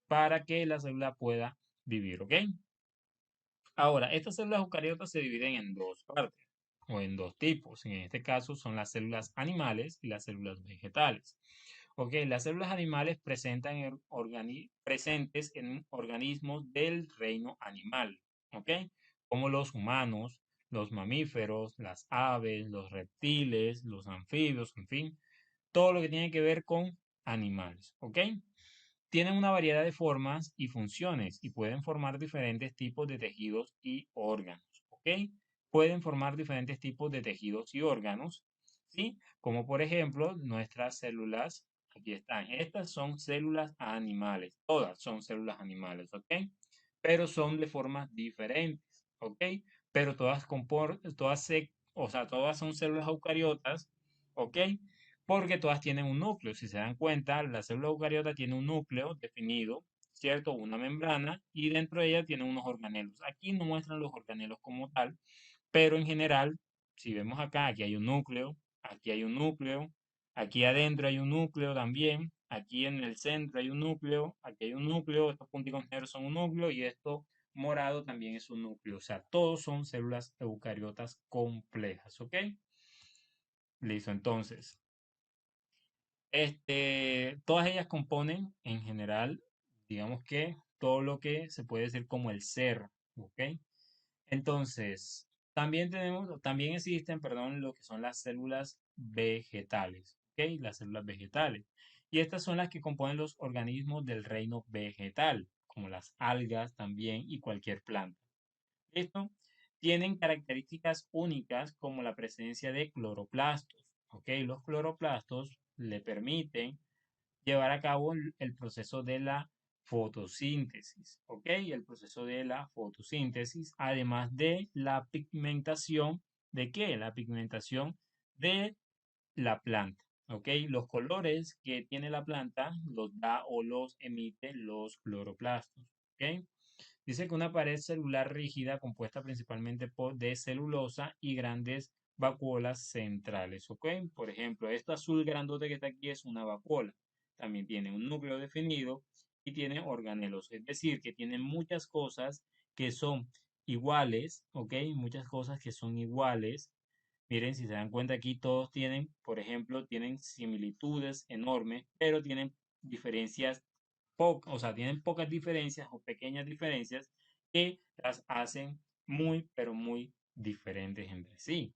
para que la célula pueda vivir, ¿ok? Ahora, estas células eucariotas se dividen en dos partes o en dos tipos. En este caso son las células animales y las células vegetales. Ok, las células animales presentes en organismos del reino animal, ¿ok? Como los humanos, los mamíferos, las aves, los reptiles, los anfibios, en fin, todo lo que tiene que ver con animales, ¿ok? Tienen una variedad de formas y funciones y pueden formar diferentes tipos de tejidos y órganos, ¿ok? Pueden formar diferentes tipos de tejidos y órganos, ¿sí? Como por ejemplo nuestras células, aquí están, estas son células animales, todas son células animales, ¿ok? Pero son de formas diferentes, ¿ok? Pero o sea, todas son células eucariotas, ¿ok? Porque todas tienen un núcleo. Si se dan cuenta, la célula eucariota tiene un núcleo definido, ¿cierto? Una membrana y dentro de ella tiene unos organelos. Aquí no muestran los organelos como tal, pero en general, si vemos acá, aquí hay un núcleo, aquí hay un núcleo, aquí adentro hay un núcleo también, aquí en el centro hay un núcleo, aquí hay un núcleo, estos punticos negros son un núcleo y esto morado también es un núcleo. O sea, todos son células eucariotas complejas, ¿ok? Listo, entonces. Todas ellas componen en general, digamos que todo lo que se puede decir como el ser, ¿ok? Entonces, también existen, perdón, lo que son las células vegetales, ¿ok? Las células vegetales. Y estas son las que componen los organismos del reino vegetal, como las algas también y cualquier planta. ¿Listo? Tienen características únicas como la presencia de cloroplastos, ¿ok? Los cloroplastos le permiten llevar a cabo el proceso de la fotosíntesis, ¿ok? El proceso de la fotosíntesis, además de la pigmentación, ¿de qué? La pigmentación de la planta, ¿ok? Los colores que tiene la planta los da o los emite los cloroplastos, ¿ok? Dice que una pared celular rígida compuesta principalmente de celulosa y grandes vacuolas centrales, ¿ok? Por ejemplo, esto azul grandote que está aquí es una vacuola. También tiene un núcleo definido y tiene organelos, es decir, que tiene muchas cosas que son iguales, ¿ok? Muchas cosas que son iguales. Miren, si se dan cuenta aquí, todos tienen, por ejemplo, tienen similitudes enormes, pero tienen diferencias o sea, tienen pocas diferencias o pequeñas diferencias que las hacen muy, pero muy diferentes entre sí.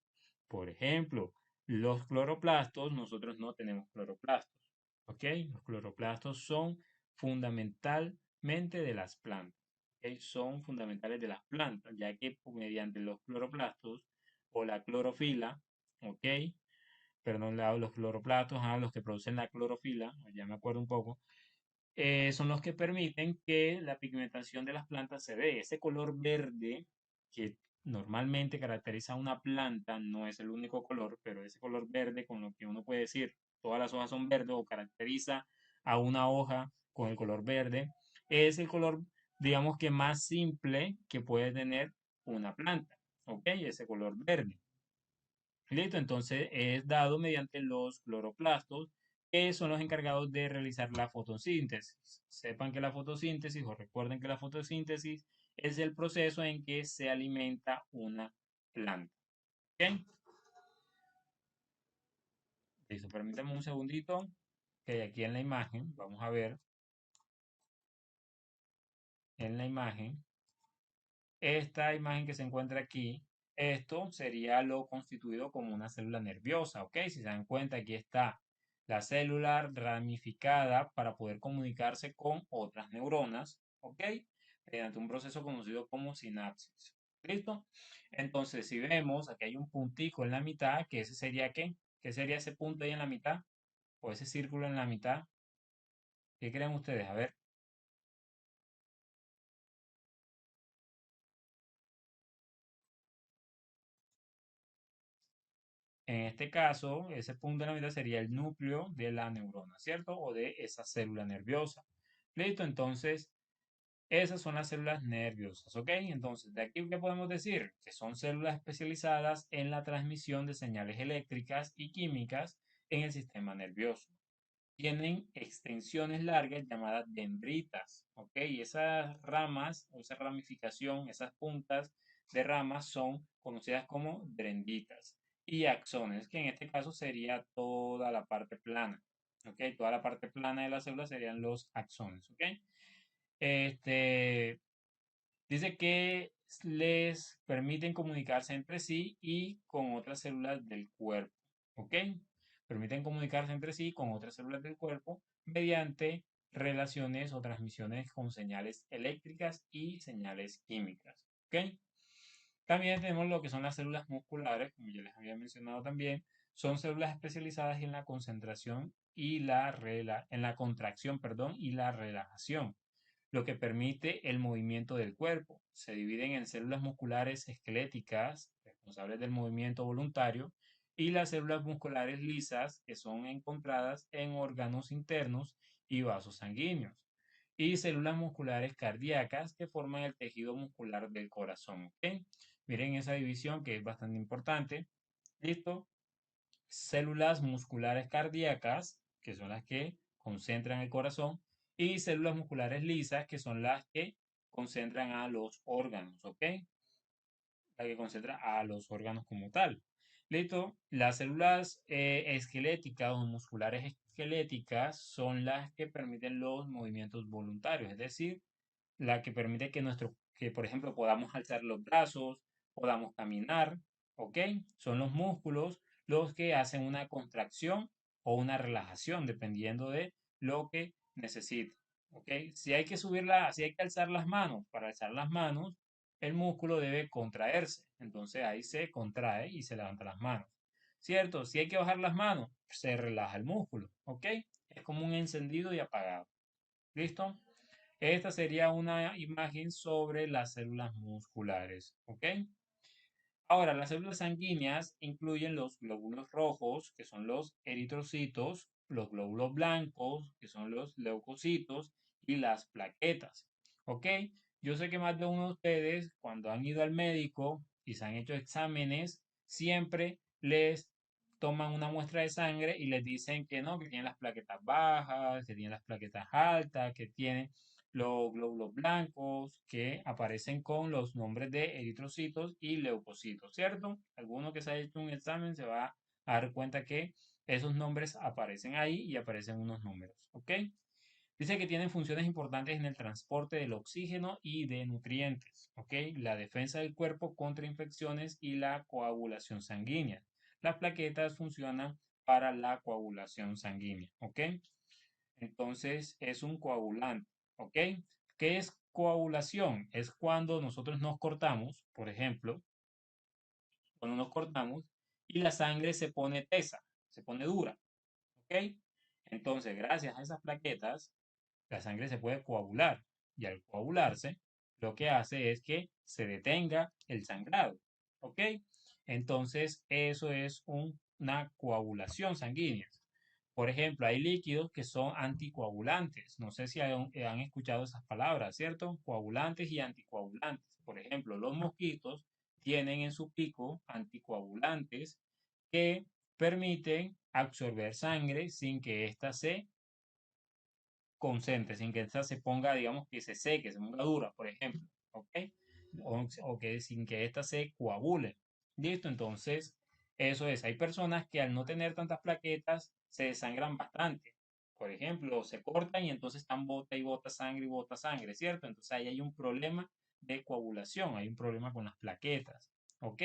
Por ejemplo, los cloroplastos, nosotros no tenemos cloroplastos, ¿ok? Los cloroplastos son fundamentalmente de las plantas, ¿ok? Son fundamentales de las plantas, ya que mediante los cloroplastos o la clorofila, ¿ok? Perdón, los cloroplastos, los que producen la clorofila, ya me acuerdo un poco, son los que permiten que la pigmentación de las plantas se dé. Ese color verde que normalmente caracteriza a una planta, no es el único color, pero ese color verde con lo que uno puede decir todas las hojas son verdes o caracteriza a una hoja con el color verde, es el color, digamos que más simple que puede tener una planta, ¿ok? Ese color verde. Listo, entonces es dado mediante los cloroplastos, que son los encargados de realizar la fotosíntesis. Sepan que la fotosíntesis, o recuerden que la fotosíntesis es el proceso en que se alimenta una planta. ¿Ok? Listo, permítanme un segundito, que aquí en la imagen, vamos a ver en la imagen, esta imagen que se encuentra aquí, esto sería lo constituido como una célula nerviosa, ¿ok? Si se dan cuenta, aquí está la célula ramificada para poder comunicarse con otras neuronas, ¿ok? Mediante un proceso conocido como sinapsis. ¿Listo? Entonces, si vemos, aquí hay un puntico en la mitad, que ese sería ¿qué? ¿Qué sería ese punto ahí en la mitad? O ese círculo en la mitad. ¿Qué creen ustedes? A ver. En este caso, ese punto de la mitad sería el núcleo de la neurona, ¿cierto? O de esa célula nerviosa. Listo, entonces, esas son las células nerviosas, ¿ok? Entonces, de aquí, ¿qué podemos decir? Que son células especializadas en la transmisión de señales eléctricas y químicas en el sistema nervioso. Tienen extensiones largas llamadas dendritas, ¿ok? Y esas ramas, o esa ramificación, esas puntas de ramas son conocidas como dendritas y axones, que en este caso sería toda la parte plana, ¿ok? Toda la parte plana de la célula serían los axones, ¿ok? Este, dice que les permiten comunicarse entre sí y con otras células del cuerpo, ¿ok? Permiten comunicarse entre sí con otras células del cuerpo mediante relaciones o transmisiones con señales eléctricas y señales químicas, ¿ok? También tenemos lo que son las células musculares, como ya les había mencionado también, son células especializadas en la concentración y en la contracción, perdón, y la relajación, lo que permite el movimiento del cuerpo. Se dividen en células musculares esqueléticas, responsables del movimiento voluntario, y las células musculares lisas, que son encontradas en órganos internos y vasos sanguíneos, y células musculares cardíacas que forman el tejido muscular del corazón. ¿Ok? Miren esa división que es bastante importante. ¿Listo? Células musculares cardíacas, que son las que concentran el corazón, y células musculares lisas, que son las que concentran a los órganos, ¿ok? La que concentra a los órganos como tal. ¿Listo? Las células esqueléticas o musculares esqueléticas son las que permiten los movimientos voluntarios, es decir, la que permite que por ejemplo, podamos alzar los brazos, podamos caminar, ¿ok? Son los músculos los que hacen una contracción o una relajación, dependiendo de lo que necesite, ¿ok? Si hay que alzar las manos, para alzar las manos, el músculo debe contraerse, entonces ahí se contrae y se levanta las manos, ¿cierto? Si hay que bajar las manos, se relaja el músculo, ¿ok? Es como un encendido y apagado, ¿listo? Esta sería una imagen sobre las células musculares, ¿ok? Ahora, las células sanguíneas incluyen los glóbulos rojos, que son los eritrocitos, los glóbulos blancos, que son los leucocitos, y las plaquetas, ¿ok? Yo sé que más de uno de ustedes, cuando han ido al médico y se han hecho exámenes, siempre les toman una muestra de sangre y les dicen que no, que tienen las plaquetas bajas, que tienen las plaquetas altas, que tienen los glóbulos blancos que aparecen con los nombres de eritrocitos y leucocitos, ¿cierto? Alguno que se haya hecho un examen se va a dar cuenta que esos nombres aparecen ahí y aparecen unos números, ¿ok? Dice que tienen funciones importantes en el transporte del oxígeno y de nutrientes, ¿ok? La defensa del cuerpo contra infecciones y la coagulación sanguínea. Las plaquetas funcionan para la coagulación sanguínea, ¿ok? Entonces es un coagulante, ¿ok? ¿Qué es coagulación? Es cuando nosotros nos cortamos, por ejemplo, cuando nos cortamos y la sangre se pone tesa, se pone dura, ¿ok? Entonces, gracias a esas plaquetas, la sangre se puede coagular y al coagularse, lo que hace es que se detenga el sangrado, ¿ok? Entonces, eso es una coagulación sanguínea. Por ejemplo, hay líquidos que son anticoagulantes. No sé si han escuchado esas palabras, ¿cierto? Coagulantes y anticoagulantes. Por ejemplo, los mosquitos tienen en su pico anticoagulantes que permiten absorber sangre sin que ésta se concentre, sin que ésta se ponga, digamos, que se seque, se ponga dura, por ejemplo, ¿ok? O que sin que ésta se coagule. ¿Listo? Entonces, eso es. Hay personas que al no tener tantas plaquetas se desangran bastante. Por ejemplo, se cortan y entonces están bota y bota sangre, ¿cierto? Entonces ahí hay un problema de coagulación, hay un problema con las plaquetas, ¿ok?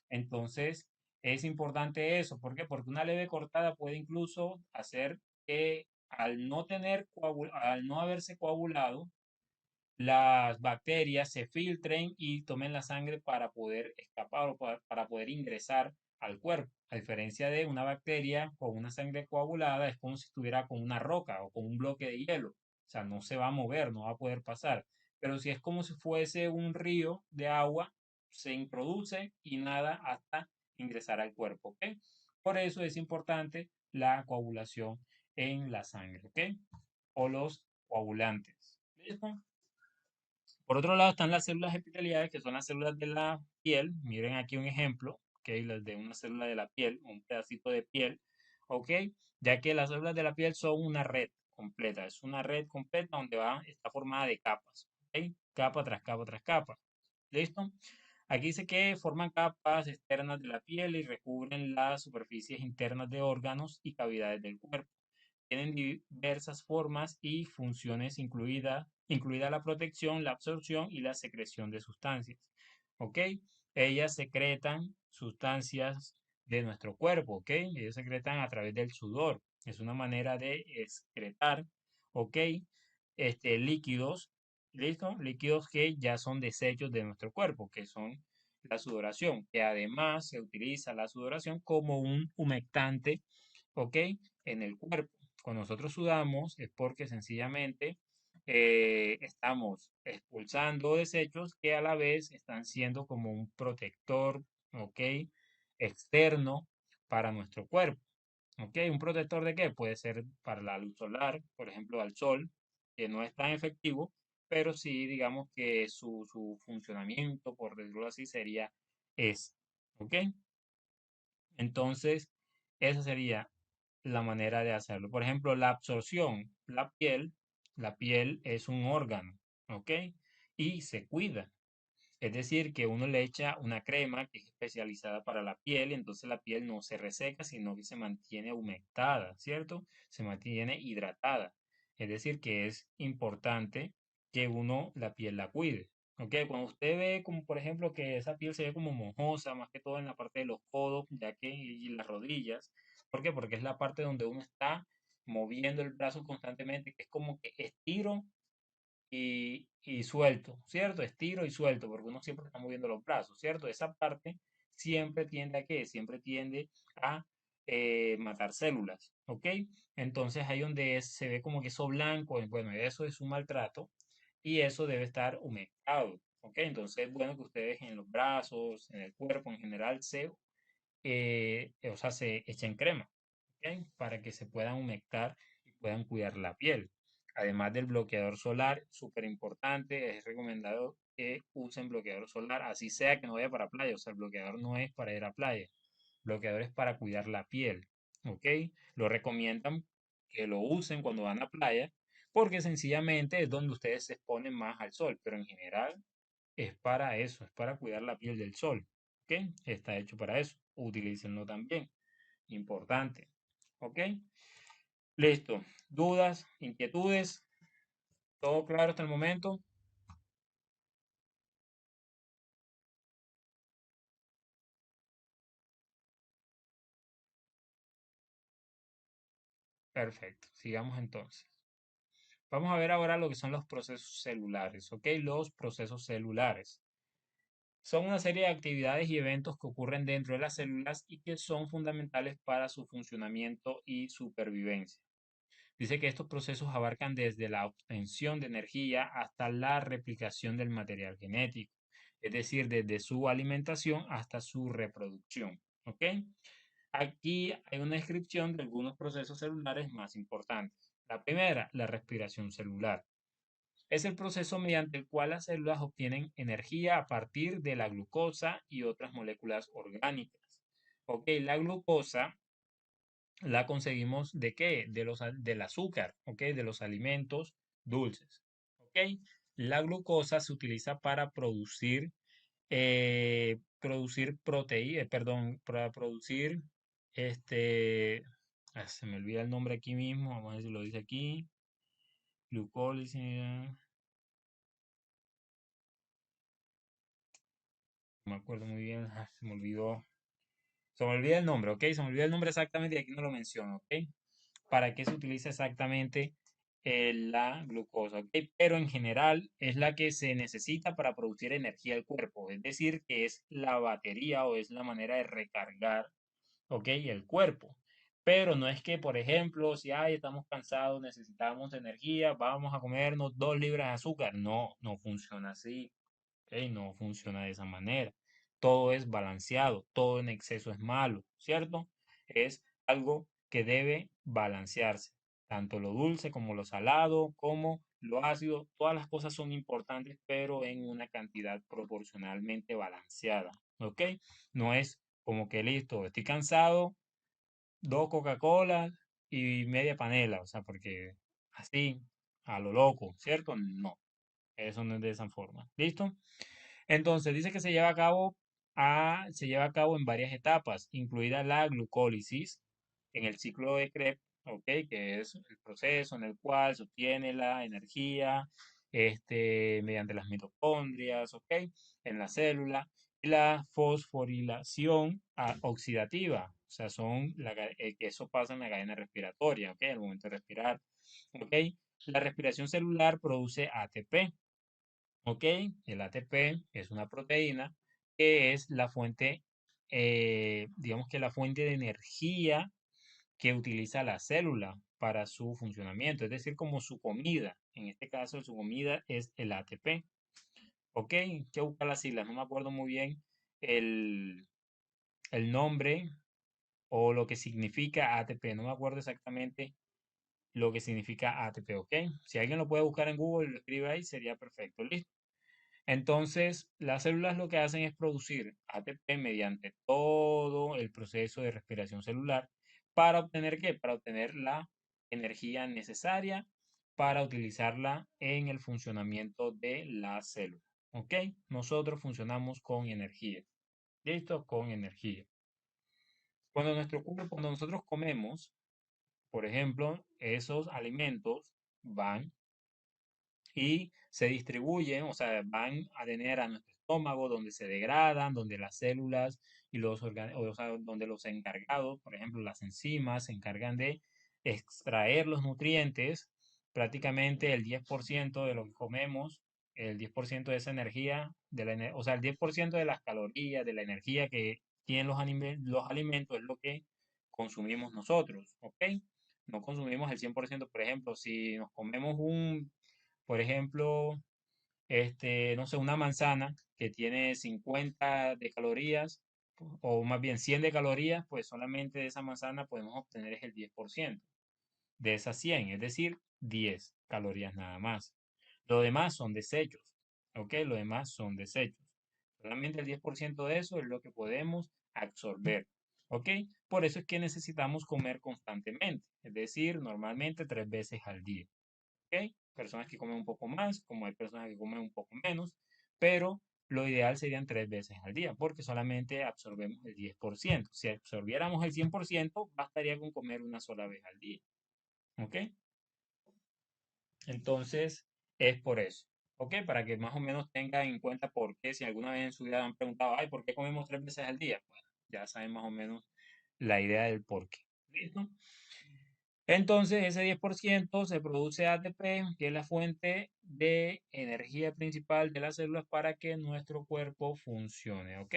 Entonces, es importante eso. ¿Por qué? Porque una leve cortada puede incluso hacer que al no haberse coagulado, las bacterias se filtren y tomen la sangre para poder escapar o para poder ingresar al cuerpo. A diferencia de una bacteria con una sangre coagulada, es como si estuviera con una roca o con un bloque de hielo. O sea, no se va a mover, no va a poder pasar. Pero si es como si fuese un río de agua, se introduce y nada hasta ingresar al cuerpo. ¿Ok? Por eso es importante la coagulación en la sangre. ¿Ok? O los coagulantes. ¿Listo? Por otro lado están las células epiteliales, que son las células de la piel. Miren aquí un ejemplo, ¿ok? Las de una célula de la piel, un pedacito de piel, ¿ok? Ya que las células de la piel son una red completa, es una red completa donde está formada de capas, ¿ok? Capa tras capa tras capa. ¿Listo? Aquí dice que forman capas externas de la piel y recubren las superficies internas de órganos y cavidades del cuerpo. Tienen diversas formas y funciones, incluida la protección, la absorción y la secreción de sustancias. ¿Ok? Ellas secretan sustancias de nuestro cuerpo, ¿ok? Ellas secretan a través del sudor. Es una manera de excretar, ¿ok? Líquidos, ¿listo? Líquidos que ya son desechos de nuestro cuerpo, que son la sudoración, que además se utiliza la sudoración como un humectante, ¿ok? En el cuerpo. Cuando nosotros sudamos es porque sencillamente estamos expulsando desechos que a la vez están siendo como un protector, ¿ok? Externo para nuestro cuerpo, ¿ok? ¿Un protector de qué? Puede ser para la luz solar, por ejemplo, al sol, que no es tan efectivo, pero sí, digamos que su funcionamiento, por decirlo así, sería ese, ¿ok? Entonces, esa sería la manera de hacerlo. Por ejemplo, la absorción, la piel es un órgano, ¿ok? Y se cuida. Es decir, que uno le echa una crema que es especializada para la piel y entonces la piel no se reseca, sino que se mantiene humectada, ¿cierto? Se mantiene hidratada. Es decir, que es importante que uno la piel la cuide. ¿Ok? Cuando usted ve como por ejemplo que esa piel se ve como mojosa, más que todo en la parte de los codos, ya que y las rodillas. ¿Por qué? Porque es la parte donde uno está moviendo el brazo constantemente, que es como que estiro y suelto, ¿cierto? Estiro y suelto, porque uno siempre está moviendo los brazos, ¿cierto? Esa parte siempre tiende a qué? Siempre tiende a matar células, ¿ok? Entonces ahí donde se ve como que eso blanco, bueno, eso es un maltrato y eso debe estar humectado, ¿ok? Entonces es bueno que ustedes en los brazos, en el cuerpo en general, o sea, se echen crema, ¿ok? Para que se puedan humectar y puedan cuidar la piel. Además del bloqueador solar, súper importante, es recomendado que usen bloqueador solar, así sea que no vaya para playa, o sea, el bloqueador no es para ir a playa, el bloqueador es para cuidar la piel, ¿ok? Lo recomiendan que lo usen cuando van a playa, porque sencillamente es donde ustedes se exponen más al sol, pero en general es para eso, es para cuidar la piel del sol, ¿ok? Está hecho para eso, utilícenlo también, importante, ¿ok? Listo. ¿Dudas? ¿Inquietudes? ¿Todo claro hasta el momento? Perfecto. Sigamos entonces. Vamos a ver ahora lo que son los procesos celulares, ¿ok? Los procesos celulares son una serie de actividades y eventos que ocurren dentro de las células y que son fundamentales para su funcionamiento y supervivencia. Dice que estos procesos abarcan desde la obtención de energía hasta la replicación del material genético, es decir, desde su alimentación hasta su reproducción, ¿ok? Aquí hay una descripción de algunos procesos celulares más importantes. La primera, la respiración celular. Es el proceso mediante el cual las células obtienen energía a partir de la glucosa y otras moléculas orgánicas. Ok, la glucosa la conseguimos ¿de qué? Del azúcar, ok, de los alimentos dulces. Ok, la glucosa se utiliza para producir proteína, perdón, para producir este, se me olvida el nombre aquí mismo, vamos a ver si lo dice aquí, glucólisis, no me acuerdo muy bien, se me olvida el nombre, ¿ok? Se me olvida el nombre exactamente y aquí no lo menciono, ¿ok? ¿Para qué se utiliza exactamente la glucosa? ¿Ok? Pero en general es la que se necesita para producir energía al cuerpo, es decir, que es la batería o es la manera de recargar, ¿ok? El cuerpo. Pero no es que, por ejemplo, si ay, estamos cansados, necesitamos energía, vamos a comernos 2 libras de azúcar. No, no funciona así. ¿Ok? No funciona de esa manera. Todo es balanceado, todo en exceso es malo, ¿cierto? Es algo que debe balancearse. Tanto lo dulce como lo salado, como lo ácido, todas las cosas son importantes, pero en una cantidad proporcionalmente balanceada, ¿ok? No es como que listo, estoy cansado, 2 Coca-Cola y media panela, o sea, porque así, a lo loco, ¿cierto? No, eso no es de esa forma. ¿Listo? Entonces, dice que se lleva a cabo en varias etapas, incluida la glucólisis en el ciclo de Krebs, ¿ok? Que es el proceso en el cual se obtiene la energía mediante las mitocondrias, ¿ok? En la célula, y la fosforilación oxidativa, o sea, que eso pasa en la cadena respiratoria, ¿ok? Al momento de respirar, ¿ok? La respiración celular produce ATP. ¿Ok? El ATP es una proteína que es la fuente, digamos que la fuente de energía que utiliza la célula para su funcionamiento, es decir, como su comida. En este caso, su comida es el ATP. ¿Ok? ¿Qué busca las siglas? No me acuerdo muy bien el, el nombre o lo que significa ATP. No me acuerdo exactamente lo que significa ATP. ¿Ok? Si alguien lo puede buscar en Google y lo escribe ahí, sería perfecto. ¿Listo? Entonces, las células lo que hacen es producir ATP mediante todo el proceso de respiración celular. ¿Para obtener qué? Para obtener la energía necesaria para utilizarla en el funcionamiento de la célula. ¿Ok? Nosotros funcionamos con energía. ¿Listo? Con energía. Cuando nosotros comemos, por ejemplo, esos alimentos van y se distribuyen, o sea, van a tener a nuestro estómago donde se degradan, donde las células y o sea, donde los encargados, por ejemplo, las enzimas, se encargan de extraer los nutrientes, prácticamente el 10% de lo que comemos, el 10% de esa energía, o sea, el 10% de las calorías, de la energía que tienen los alimentos es lo que consumimos nosotros, ¿ok? No consumimos el 100%, por ejemplo, si nos comemos por ejemplo, no sé, una manzana que tiene 50 de calorías, o más bien 100 de calorías, pues solamente de esa manzana podemos obtener es el 10% de esas 100, es decir, 10 calorías nada más. Lo demás son desechos, ¿ok? Lo demás son desechos. Solamente el 10% de eso es lo que podemos absorber, ¿ok? Por eso es que necesitamos comer constantemente, es decir, normalmente 3 veces al día. ¿Ok? Personas que comen un poco más, como hay personas que comen un poco menos, pero lo ideal serían 3 veces al día, porque solamente absorbemos el 10%. Si absorbiéramos el 100%, bastaría con comer una sola vez al día. ¿Ok? Entonces, es por eso. ¿Ok? Para que más o menos tengan en cuenta por qué, si alguna vez en su vida han preguntado, ay, ¿por qué comemos 3 veces al día? Bueno, ya saben más o menos la idea del por qué. ¿Listo? Entonces, ese 10% se produce ATP, que es la fuente de energía principal de las células para que nuestro cuerpo funcione. ¿Ok?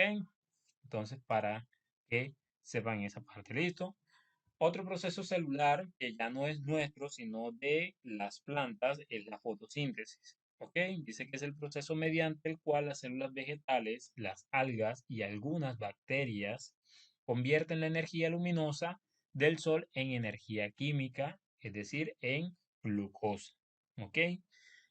Entonces, para que sepan esa parte. ¿Listo? Otro proceso celular que ya no es nuestro, sino de las plantas, es la fotosíntesis. ¿Ok? Dice que es el proceso mediante el cual las células vegetales, las algas y algunas bacterias convierten la energía luminosa del sol en energía química, es decir, en glucosa. ¿Ok?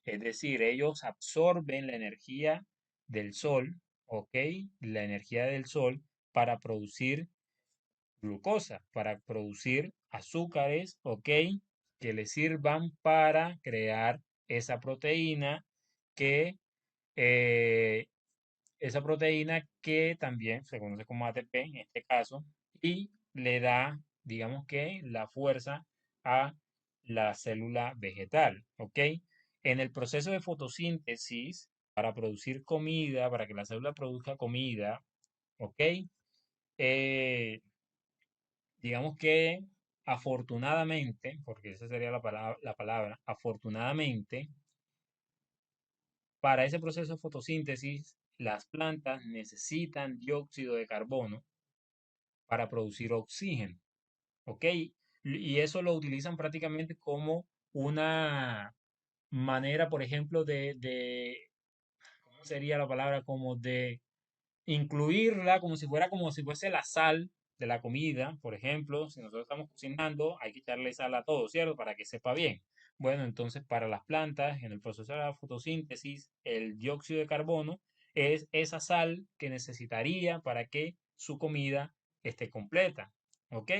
Es decir, ellos absorben la energía del sol, ¿ok? La energía del sol para producir glucosa, para producir azúcares, ¿ok? Que le sirvan para crear esa proteína que, eh, esa proteína que también se conoce como ATP en este caso, y le da, digamos que, la fuerza a la célula vegetal, ¿ok? En el proceso de fotosíntesis, para producir comida, para que la célula produzca comida, ¿ok? Eh, digamos que afortunadamente, porque esa sería la palabra, afortunadamente, para ese proceso de fotosíntesis, las plantas necesitan dióxido de carbono para producir oxígeno, ¿ok? Y eso lo utilizan prácticamente como una manera, por ejemplo, ¿cómo sería la palabra? Como de incluirla como si fuese la sal de la comida, por ejemplo, si nosotros estamos cocinando, hay que echarle sal a todo, ¿cierto? Para que sepa bien. Bueno, entonces para las plantas, en el proceso de la fotosíntesis, el dióxido de carbono es esa sal que necesitaría para que su comida esté completa, ¿ok?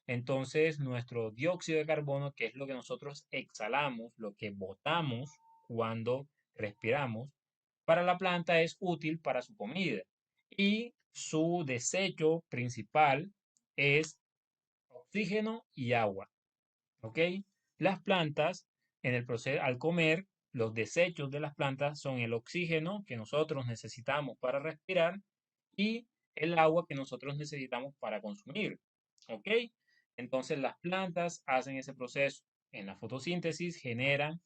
Entonces, nuestro dióxido de carbono, que es lo que nosotros exhalamos, lo que botamos cuando respiramos, para la planta es útil para su comida y su desecho principal es oxígeno y agua. ¿Ok? Las plantas, en el proceso, al comer, los desechos de las plantas son el oxígeno que nosotros necesitamos para respirar y el agua que nosotros necesitamos para consumir. ¿Ok? Entonces las plantas hacen ese proceso. En la fotosíntesis generan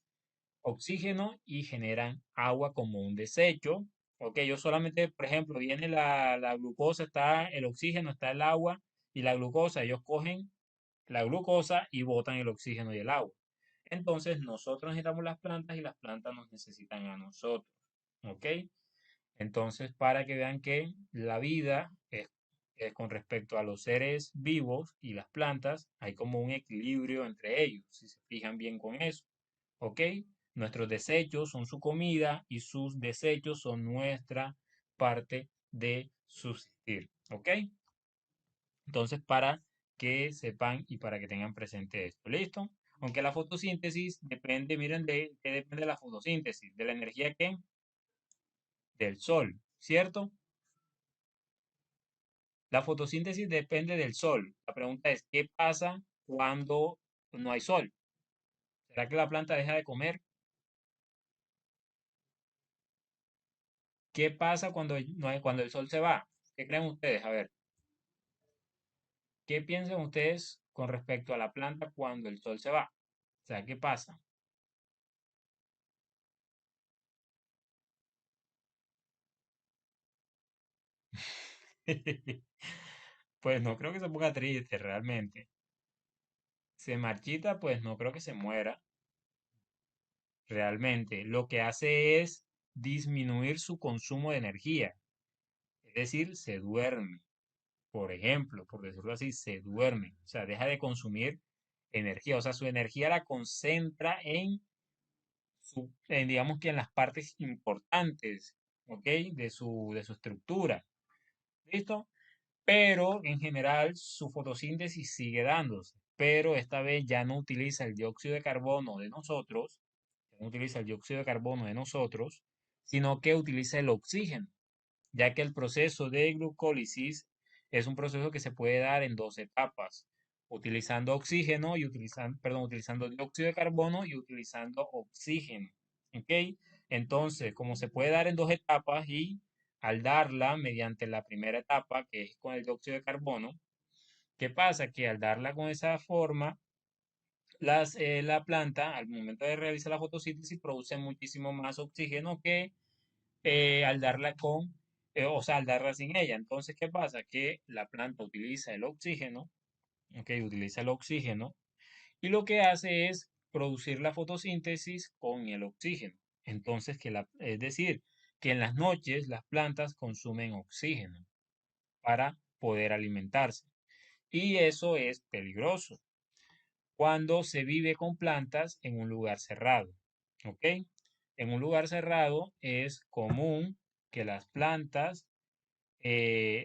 oxígeno y generan agua como un desecho. Ok, yo solamente, por ejemplo, viene la glucosa, está el oxígeno, está el agua y la glucosa. Ellos cogen la glucosa y botan el oxígeno y el agua. Entonces, nosotros necesitamos las plantas y las plantas nos necesitan a nosotros. ¿Ok? Entonces, para que vean que la vida es con respecto a los seres vivos y las plantas, hay como un equilibrio entre ellos, si se fijan bien con eso. ¿Ok? Nuestros desechos son su comida y sus desechos son nuestra parte de subsistir. ¿Ok? Entonces, para que sepan y para que tengan presente esto. ¿Listo? Aunque la fotosíntesis depende, miren, de qué depende de la fotosíntesis, de la energía que del sol, ¿cierto? La fotosíntesis depende del sol. La pregunta es, ¿qué pasa cuando no hay sol? ¿Será que la planta deja de comer? ¿Qué pasa cuando, no hay, cuando el sol se va? ¿Qué creen ustedes? A ver, ¿qué piensan ustedes con respecto a la planta cuando el sol se va? O sea, ¿qué pasa? Pues no creo que se ponga triste realmente. Se marchita, pues no creo que se muera realmente. Lo que hace es disminuir su consumo de energía. Es decir, se duerme. Por ejemplo, por decirlo así, se duerme. O sea, deja de consumir energía. O sea, su energía la concentra digamos que en las partes importantes, ¿ok? De su estructura. ¿Listo? Pero en general su fotosíntesis sigue dándose, pero esta vez ya no utiliza el dióxido de carbono de nosotros, ya no utiliza el dióxido de carbono de nosotros, sino que utiliza el oxígeno, ya que el proceso de glucólisis es un proceso que se puede dar en dos etapas. utilizando oxígeno y utilizando dióxido de carbono y utilizando oxígeno. ¿Ok? Entonces, como se puede dar en dos etapas y al darla mediante la primera etapa, que es con el dióxido de carbono, ¿qué pasa? Que al darla con esa forma, la planta al momento de realizar la fotosíntesis produce muchísimo más oxígeno que al darla o sea, al darla sin ella. Entonces, ¿qué pasa? Que la planta utiliza el oxígeno, ¿ok? Utiliza el oxígeno y lo que hace es producir la fotosíntesis con el oxígeno. Entonces, es decir, que en las noches las plantas consumen oxígeno para poder alimentarse. Y eso es peligroso cuando se vive con plantas en un lugar cerrado. ¿Ok? En un lugar cerrado es común que las plantas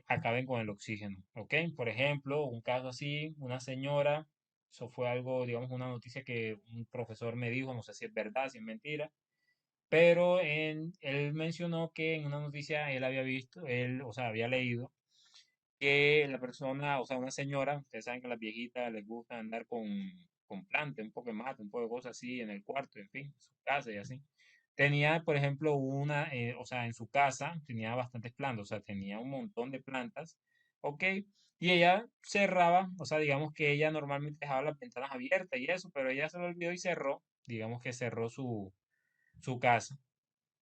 acaben con el oxígeno. ¿Ok? Por ejemplo, un caso así, una señora, eso fue algo, digamos, una noticia que un profesor me dijo, no sé si es verdad, si es mentira, pero él mencionó que en una noticia él había visto, o sea, había leído que la persona, o sea, una señora, ustedes saben que a las viejitas les gusta andar con plantas, un poco de mate, un poco de cosas así en el cuarto, en fin, en su casa y así. Tenía, por ejemplo, o sea, en su casa tenía bastantes plantas, o sea, tenía un montón de plantas, ¿ok? Y ella cerraba, o sea, digamos que ella normalmente dejaba las ventanas abiertas y eso, pero ella se lo olvidó y cerró, digamos que cerró su casa.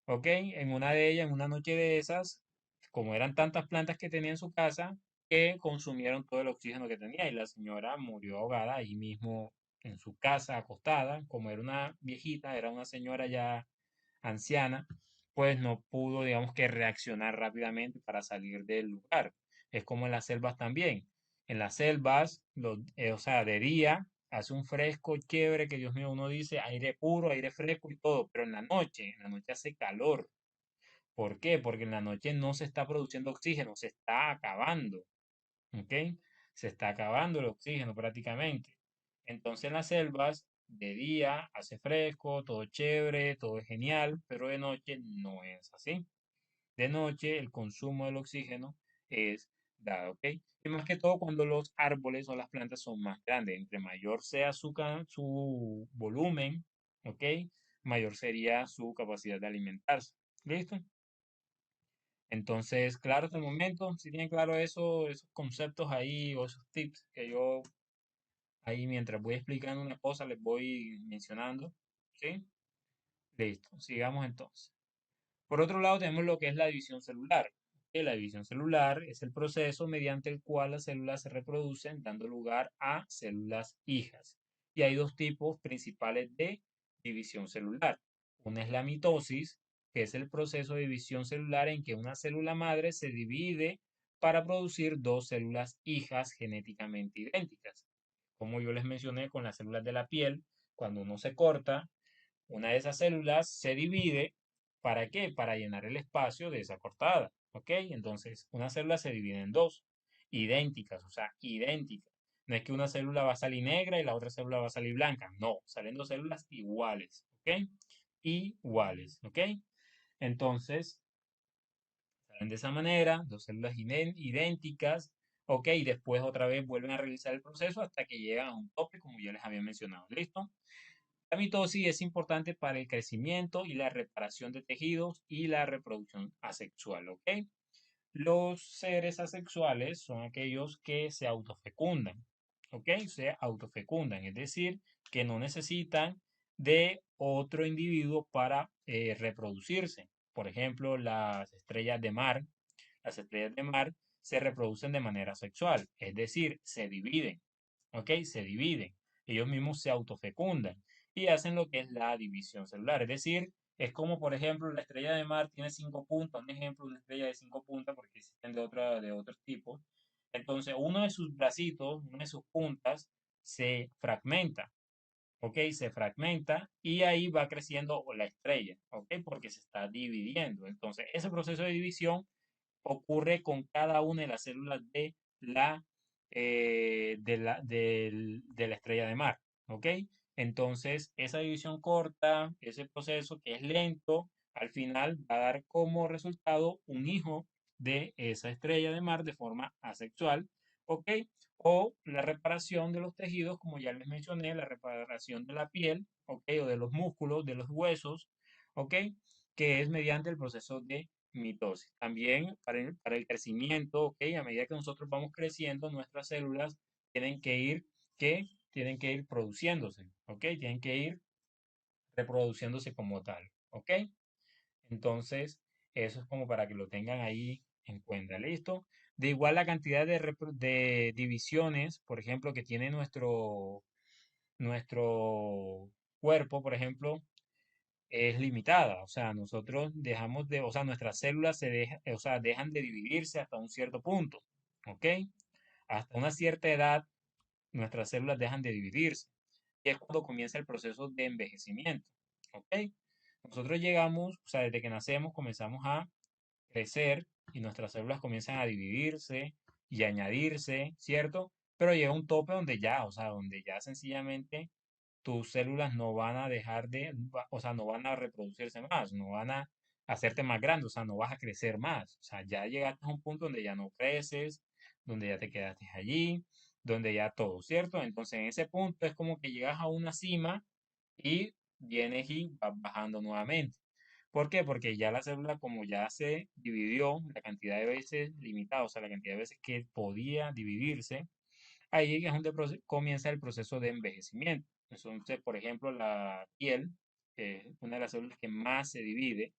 ¿Ok? En una de ellas, en una noche de esas, como eran tantas plantas que tenía en su casa, que consumieron todo el oxígeno que tenía y la señora murió ahogada ahí mismo en su casa, acostada. Como era una viejita, era una señora ya anciana, pues no pudo, digamos que reaccionar rápidamente para salir del lugar. Es como en las selvas también. En las selvas, o sea, de día hace un fresco chévere que Dios mío, uno dice aire puro, aire fresco y todo, pero en la noche hace calor. ¿Por qué? Porque en la noche no se está produciendo oxígeno, se está acabando, ¿ok? Se está acabando el oxígeno prácticamente. Entonces en las selvas, de día hace fresco, todo chévere, todo es genial, pero de noche no es así. De noche el consumo del oxígeno es dado, ¿ok? Y más que todo cuando los árboles o las plantas son más grandes, entre mayor sea su volumen, ¿ok? Mayor sería su capacidad de alimentarse. ¿Listo? Entonces, claro, hasta el momento, si tienen claro eso, esos conceptos ahí o esos tips que yo ahí mientras voy explicando una cosa les voy mencionando, ¿sí? Listo, sigamos entonces. Por otro lado, tenemos lo que es la división celular. La división celular es el proceso mediante el cual las células se reproducen, dando lugar a células hijas. Y hay dos tipos principales de división celular. Una es la mitosis, que es el proceso de división celular en que una célula madre se divide para producir dos células hijas genéticamente idénticas. Como yo les mencioné con las células de la piel, cuando uno se corta, una de esas células se divide, ¿para qué? Para llenar el espacio de esa cortada, ¿ok? Entonces, una célula se divide en dos, idénticas, o sea, idénticas. No es que una célula va a salir negra y la otra célula va a salir blanca, no, salen dos células iguales, ¿ok? Iguales, ¿ok? Entonces, salen de esa manera, dos células idénticas, ¿ok? Y después otra vez vuelven a realizar el proceso hasta que llegan a un tope, como ya les había mencionado, ¿listo? La mitosis es importante para el crecimiento y la reparación de tejidos y la reproducción asexual, ¿ok? Los seres asexuales son aquellos que se autofecundan, ¿ok? Se autofecundan, es decir, que no necesitan de otro individuo para reproducirse. Por ejemplo, las estrellas de mar se reproducen de manera sexual, es decir, se dividen, ¿ok? Se dividen. Ellos mismos se autofecundan y hacen lo que es la división celular, es decir, es como, por ejemplo, la estrella de mar tiene cinco puntas, un ejemplo, una estrella de cinco puntas, porque existen de otros tipos. Entonces, uno de sus bracitos, una de sus puntas, se fragmenta, ¿ok? Se fragmenta y ahí va creciendo la estrella, ¿ok? Porque se está dividiendo. Entonces, ese proceso de división ocurre con cada una de las células de la estrella de mar, ¿ok? Entonces, esa división corta, ese proceso que es lento, al final va a dar como resultado un hijo de esa estrella de mar de forma asexual, ¿ok? O la reparación de los tejidos, como ya les mencioné, la reparación de la piel, ¿ok? O de los músculos, de los huesos, ¿ok? Que es mediante el proceso de mitosis. También para el crecimiento, ¿ok? A medida que nosotros vamos creciendo, nuestras células tienen que ir, ¿qué? Tienen que ir produciéndose, ¿ok? Tienen que ir reproduciéndose como tal, ¿ok? Entonces, eso es como para que lo tengan ahí en cuenta, ¿listo? De igual la cantidad de divisiones, por ejemplo, que tiene nuestro cuerpo, por ejemplo, es limitada. O sea, nosotros dejamos de, o sea, nuestras células o sea, dejan de dividirse hasta un cierto punto, ¿ok? Hasta una cierta edad, nuestras células dejan de dividirse. Y es cuando comienza el proceso de envejecimiento, ¿ok? Nosotros llegamos, o sea, desde que nacemos comenzamos a crecer y nuestras células comienzan a dividirse y añadirse, ¿cierto? Pero llega un tope donde ya, o sea, donde ya sencillamente tus células no van a dejar de, o sea, no van a reproducirse más, no van a hacerte más grande, o sea, no vas a crecer más. O sea, ya llegaste a un punto donde ya no creces, donde ya te quedaste allí, donde ya todo, ¿cierto? Entonces, en ese punto es como que llegas a una cima y vienes y vas bajando nuevamente. ¿Por qué? Porque ya la célula, como ya se dividió la cantidad de veces limitada, o sea, la cantidad de veces que podía dividirse, ahí es donde comienza el proceso de envejecimiento. Entonces, por ejemplo, la piel, que es una de las células que más se divide,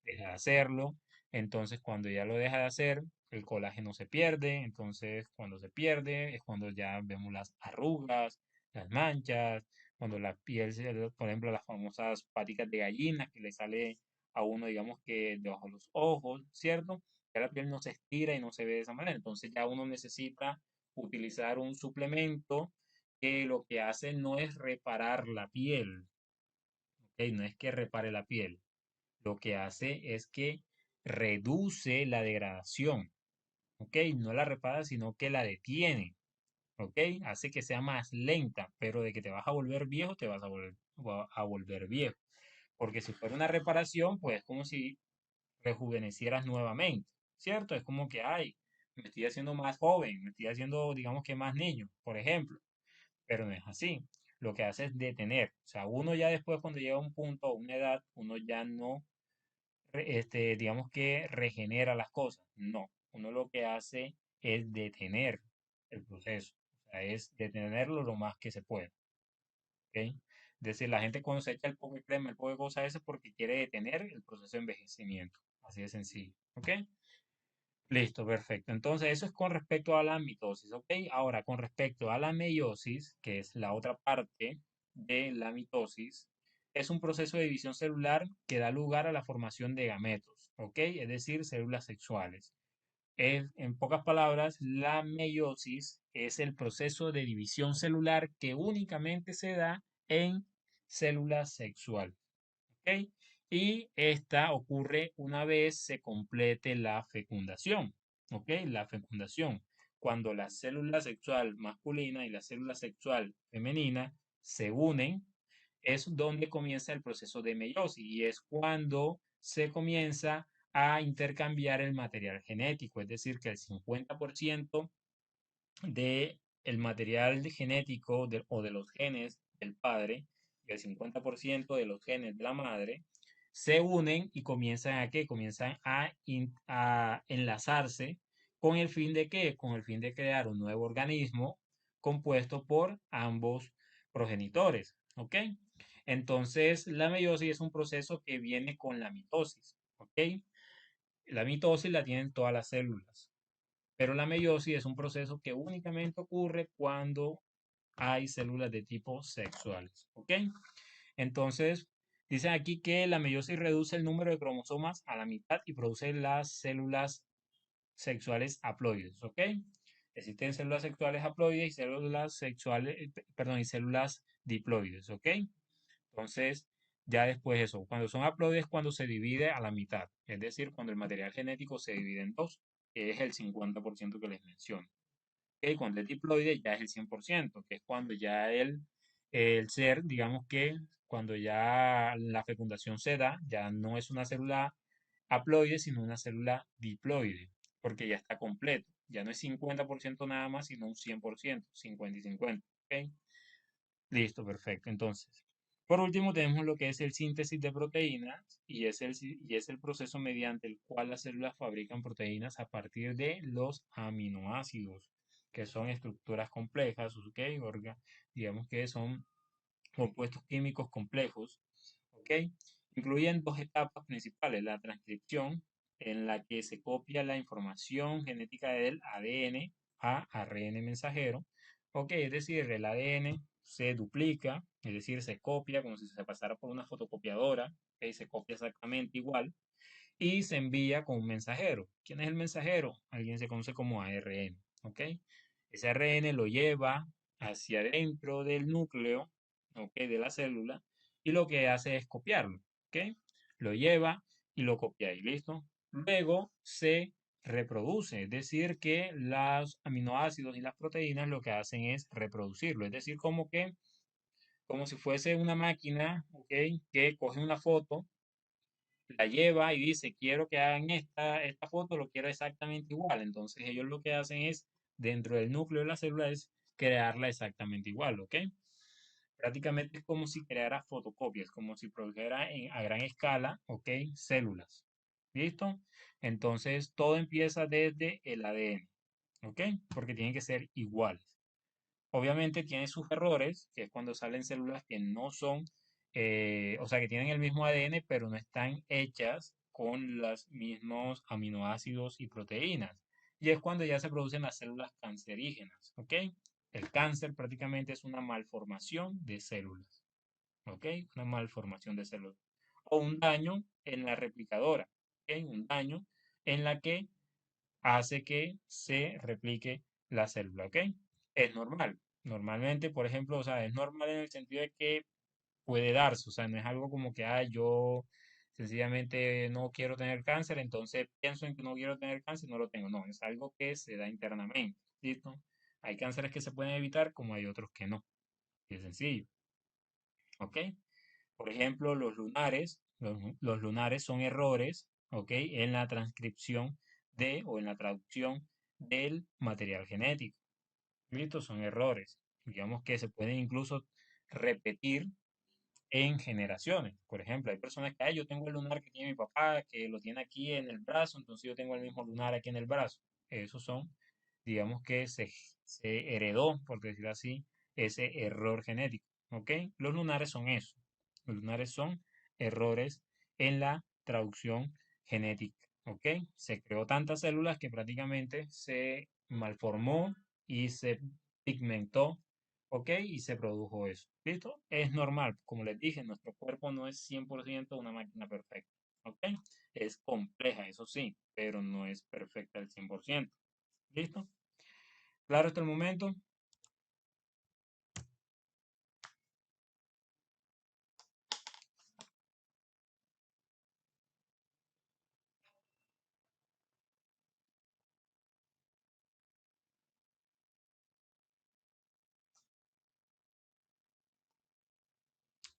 deja de hacerlo. Entonces, cuando ya lo deja de hacer, el colágeno se pierde. Entonces, cuando se pierde, es cuando ya vemos las arrugas, las manchas, cuando la piel, por ejemplo, las famosas paticas de gallina que le sale a uno, digamos que debajo de los ojos, ¿cierto? Ya la piel no se estira y no se ve de esa manera. Entonces, ya uno necesita utilizar un suplemento que lo que hace no es reparar la piel, ¿ok? No es que repare la piel, lo que hace es que reduce la degradación, ¿ok? No la repara, sino que la detiene, ¿ok? Hace que sea más lenta, pero de que te vas a volver viejo, te vas a volver viejo. Porque si fuera una reparación, pues es como si rejuvenecieras nuevamente, ¿cierto? Es como que, ay, me estoy haciendo más joven, me estoy haciendo, digamos que más niño, por ejemplo, pero no es así. Lo que hace es detener. O sea, uno ya después cuando llega a un punto o una edad, uno ya no digamos que regenera las cosas. No, uno lo que hace es detener el proceso, o sea, es detenerlo lo más que se puede, ¿ok? Es decir, la gente cuando se echa el poco de crema, el poco de cosas, eso es porque quiere detener el proceso de envejecimiento, así de sencillo, ¿ok? Listo, perfecto. Entonces, eso es con respecto a la mitosis, ¿ok? Ahora, con respecto a la meiosis, que es la otra parte de la mitosis, es un proceso de división celular que da lugar a la formación de gametos, ¿ok? Es decir, células sexuales. En pocas palabras, la meiosis es el proceso de división celular que únicamente se da en células sexuales. ¿Ok? Y esta ocurre una vez se complete la fecundación. ¿Ok? La fecundación. Cuando la célula sexual masculina y la célula sexual femenina se unen, es donde comienza el proceso de meiosis y es cuando se comienza a intercambiar el material genético, es decir, que el 50% de el material genético o de los genes del padre y el 50% de los genes de la madre se unen y comienzan a qué? Comienzan a enlazarse con el fin de qué? Con el fin de crear un nuevo organismo compuesto por ambos progenitores, ¿ok? Entonces, la meiosis es un proceso que viene con la mitosis, ¿ok? La mitosis la tienen todas las células. Pero la meiosis es un proceso que únicamente ocurre cuando hay células de tipo sexuales. ¿Ok? Entonces, dicen aquí que la meiosis reduce el número de cromosomas a la mitad y produce las células sexuales haploides. ¿Ok? Existen células sexuales haploides y células sexuales, perdón, y células diploides. ¿Ok? Entonces, ya después eso, cuando son haploides, cuando se divide a la mitad, es decir, cuando el material genético se divide en dos, que es el 50% que les menciono. ¿Ok? Cuando es diploide ya es el 100%, que es cuando ya el ser, digamos que cuando ya la fecundación se da, ya no es una célula haploide, sino una célula diploide. porque ya está completo. Ya no es 50% nada más, sino un 100%, 50 y 50. ¿Ok? Listo, perfecto. Entonces, por último tenemos lo que es el síntesis de proteínas y es el proceso mediante el cual las células fabrican proteínas a partir de los aminoácidos, que son estructuras complejas, ¿ok? Digamos que son compuestos químicos complejos, ¿ok? Incluyen dos etapas principales, la transcripción, en la que se copia la información genética del ADN a ARN mensajero, ¿ok? Es decir, el ADN se duplica, es decir, se copia como si se pasara por una fotocopiadora, ¿ok? Se copia exactamente igual y se envía con un mensajero. ¿Quién es el mensajero? Alguien se conoce como ARN, ¿ok? Ese ARN lo lleva hacia adentro del núcleo, ¿ok? De la célula y lo que hace es copiarlo, ¿ok? Lo lleva y lo copia y listo. Luego se reproduce, es decir, que los aminoácidos y las proteínas lo que hacen es reproducirlo, es decir, como si fuese una máquina, ¿ok? Que coge una foto, la lleva y dice, quiero que hagan esta foto, lo quiero exactamente igual. Entonces ellos lo que hacen es, dentro del núcleo de la célula, es crearla exactamente igual, ¿ok? Prácticamente es como si creara fotocopias, como si produjera a gran escala, ¿ok? Células. ¿Listo? Entonces todo empieza desde el ADN, ¿ok? Porque tienen que ser iguales. Obviamente tiene sus errores, que es cuando salen células que no son, o sea, que tienen el mismo ADN, pero no están hechas con los mismos aminoácidos y proteínas. Y es cuando ya se producen las células cancerígenas, ¿ok? El cáncer prácticamente es una malformación de células, ¿ok? Una malformación de células. O un daño en la replicadora, ¿ok? Un daño en la que hace que se replique la célula, ¿ok? Es normal. Normalmente, por ejemplo, o sea, es normal en el sentido de que puede darse, o sea, no es algo como que, yo sencillamente no quiero tener cáncer, entonces pienso en que no quiero tener cáncer y no lo tengo. No, es algo que se da internamente, ¿listo? Hay cánceres que se pueden evitar como hay otros que no. Y es sencillo, ¿ok? Por ejemplo, los lunares son errores, ¿ok? En la transcripción de o en la traducción del material genético. ¿Listo? Son errores. Digamos que se pueden incluso repetir en generaciones. Por ejemplo, hay personas que, yo tengo el lunar que tiene mi papá, que lo tiene aquí en el brazo, entonces yo tengo el mismo lunar aquí en el brazo. Esos son, digamos que se heredó, por decirlo así, ese error genético. ¿Ok? Los lunares son eso. Los lunares son errores en la traducción genética. ¿Ok? Se creó tantas células que prácticamente se malformó y se pigmentó, ¿ok? Y se produjo eso. ¿Listo? Es normal. Como les dije, nuestro cuerpo no es 100% una máquina perfecta, ¿ok? Es compleja, eso sí, pero no es perfecta al 100%. ¿Listo? ¿Claro hasta el momento?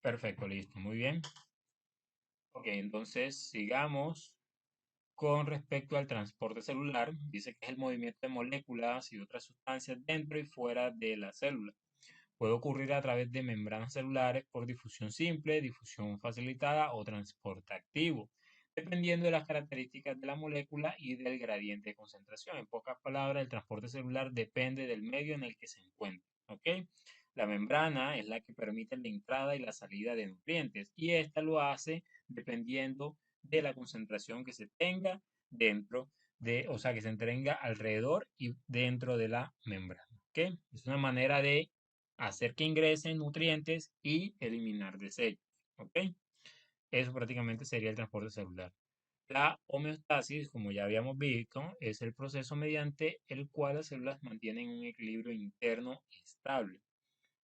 Perfecto, listo. Muy bien. Ok, entonces sigamos con respecto al transporte celular. Dice que es el movimiento de moléculas y otras sustancias dentro y fuera de la célula. Puede ocurrir a través de membranas celulares por difusión simple, difusión facilitada o transporte activo, dependiendo de las características de la molécula y del gradiente de concentración. En pocas palabras, el transporte celular depende del medio en el que se encuentra. ¿Ok? La membrana es la que permite la entrada y la salida de nutrientes y esta lo hace dependiendo de la concentración que se tenga dentro o sea, que se tenga alrededor y dentro de la membrana. ¿Ok? Es una manera de hacer que ingresen nutrientes y eliminar desechos. ¿Ok? Eso prácticamente sería el transporte celular. La homeostasis, como ya habíamos visto, es el proceso mediante el cual las células mantienen un equilibrio interno estable,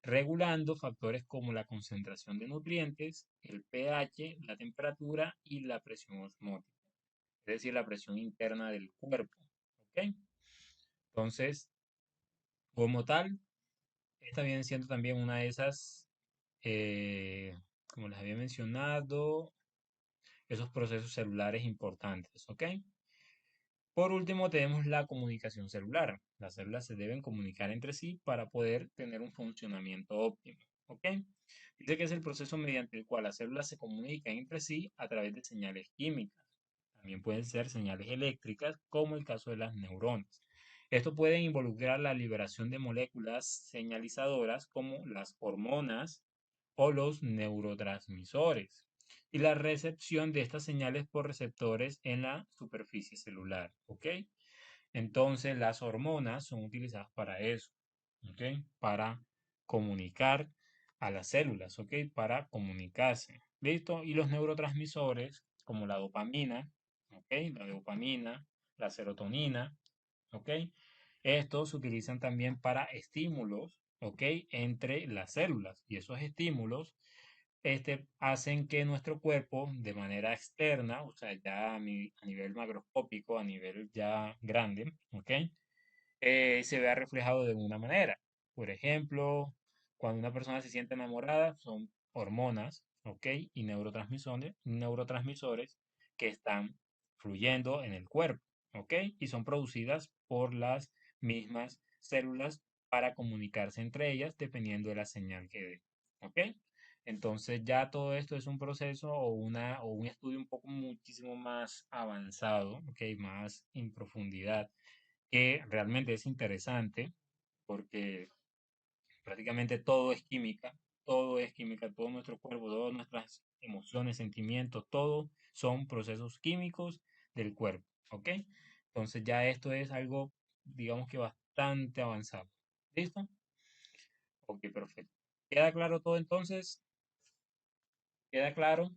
regulando factores como la concentración de nutrientes, el pH, la temperatura y la presión osmótica, es decir, la presión interna del cuerpo. ¿Ok? Entonces, como tal, esta viene siendo también una de esas, como les había mencionado, esos procesos celulares importantes, ¿ok? Por último, tenemos la comunicación celular. Las células se deben comunicar entre sí para poder tener un funcionamiento óptimo. ¿Ok? Dice que es el proceso mediante el cual las células se comunican entre sí a través de señales químicas. También pueden ser señales eléctricas, como el caso de las neuronas. Esto puede involucrar la liberación de moléculas señalizadoras como las hormonas o los neurotransmisores y la recepción de estas señales por receptores en la superficie celular. ¿Ok? Entonces, las hormonas son utilizadas para eso, ¿ok? Para comunicar a las células, ¿ok? Para comunicarse. ¿Listo? Y los neurotransmisores, como la dopamina, ¿ok? La dopamina, la serotonina, ¿ok? Estos se utilizan también para estímulos, ¿ok? Entre las células. Y esos estímulos hacen que nuestro cuerpo, de manera externa, o sea, ya a nivel macroscópico, a nivel ya grande, ¿ok? Se vea reflejado de una manera. Por ejemplo, cuando una persona se siente enamorada, son hormonas, ¿ok? Y neurotransmisores que están fluyendo en el cuerpo, ¿ok? Y son producidas por las mismas células para comunicarse entre ellas dependiendo de la señal que dé, ¿ok? Entonces ya todo esto es un proceso o un estudio un poco muchísimo más avanzado, ¿ok? Más en profundidad que realmente es interesante porque prácticamente todo es química, todo nuestro cuerpo, todas nuestras emociones, sentimientos, todo son procesos químicos del cuerpo, ¿ok? Entonces ya esto es algo, digamos que bastante avanzado. ¿Listo? Ok, perfecto. ¿Queda claro todo entonces? ¿Queda claro?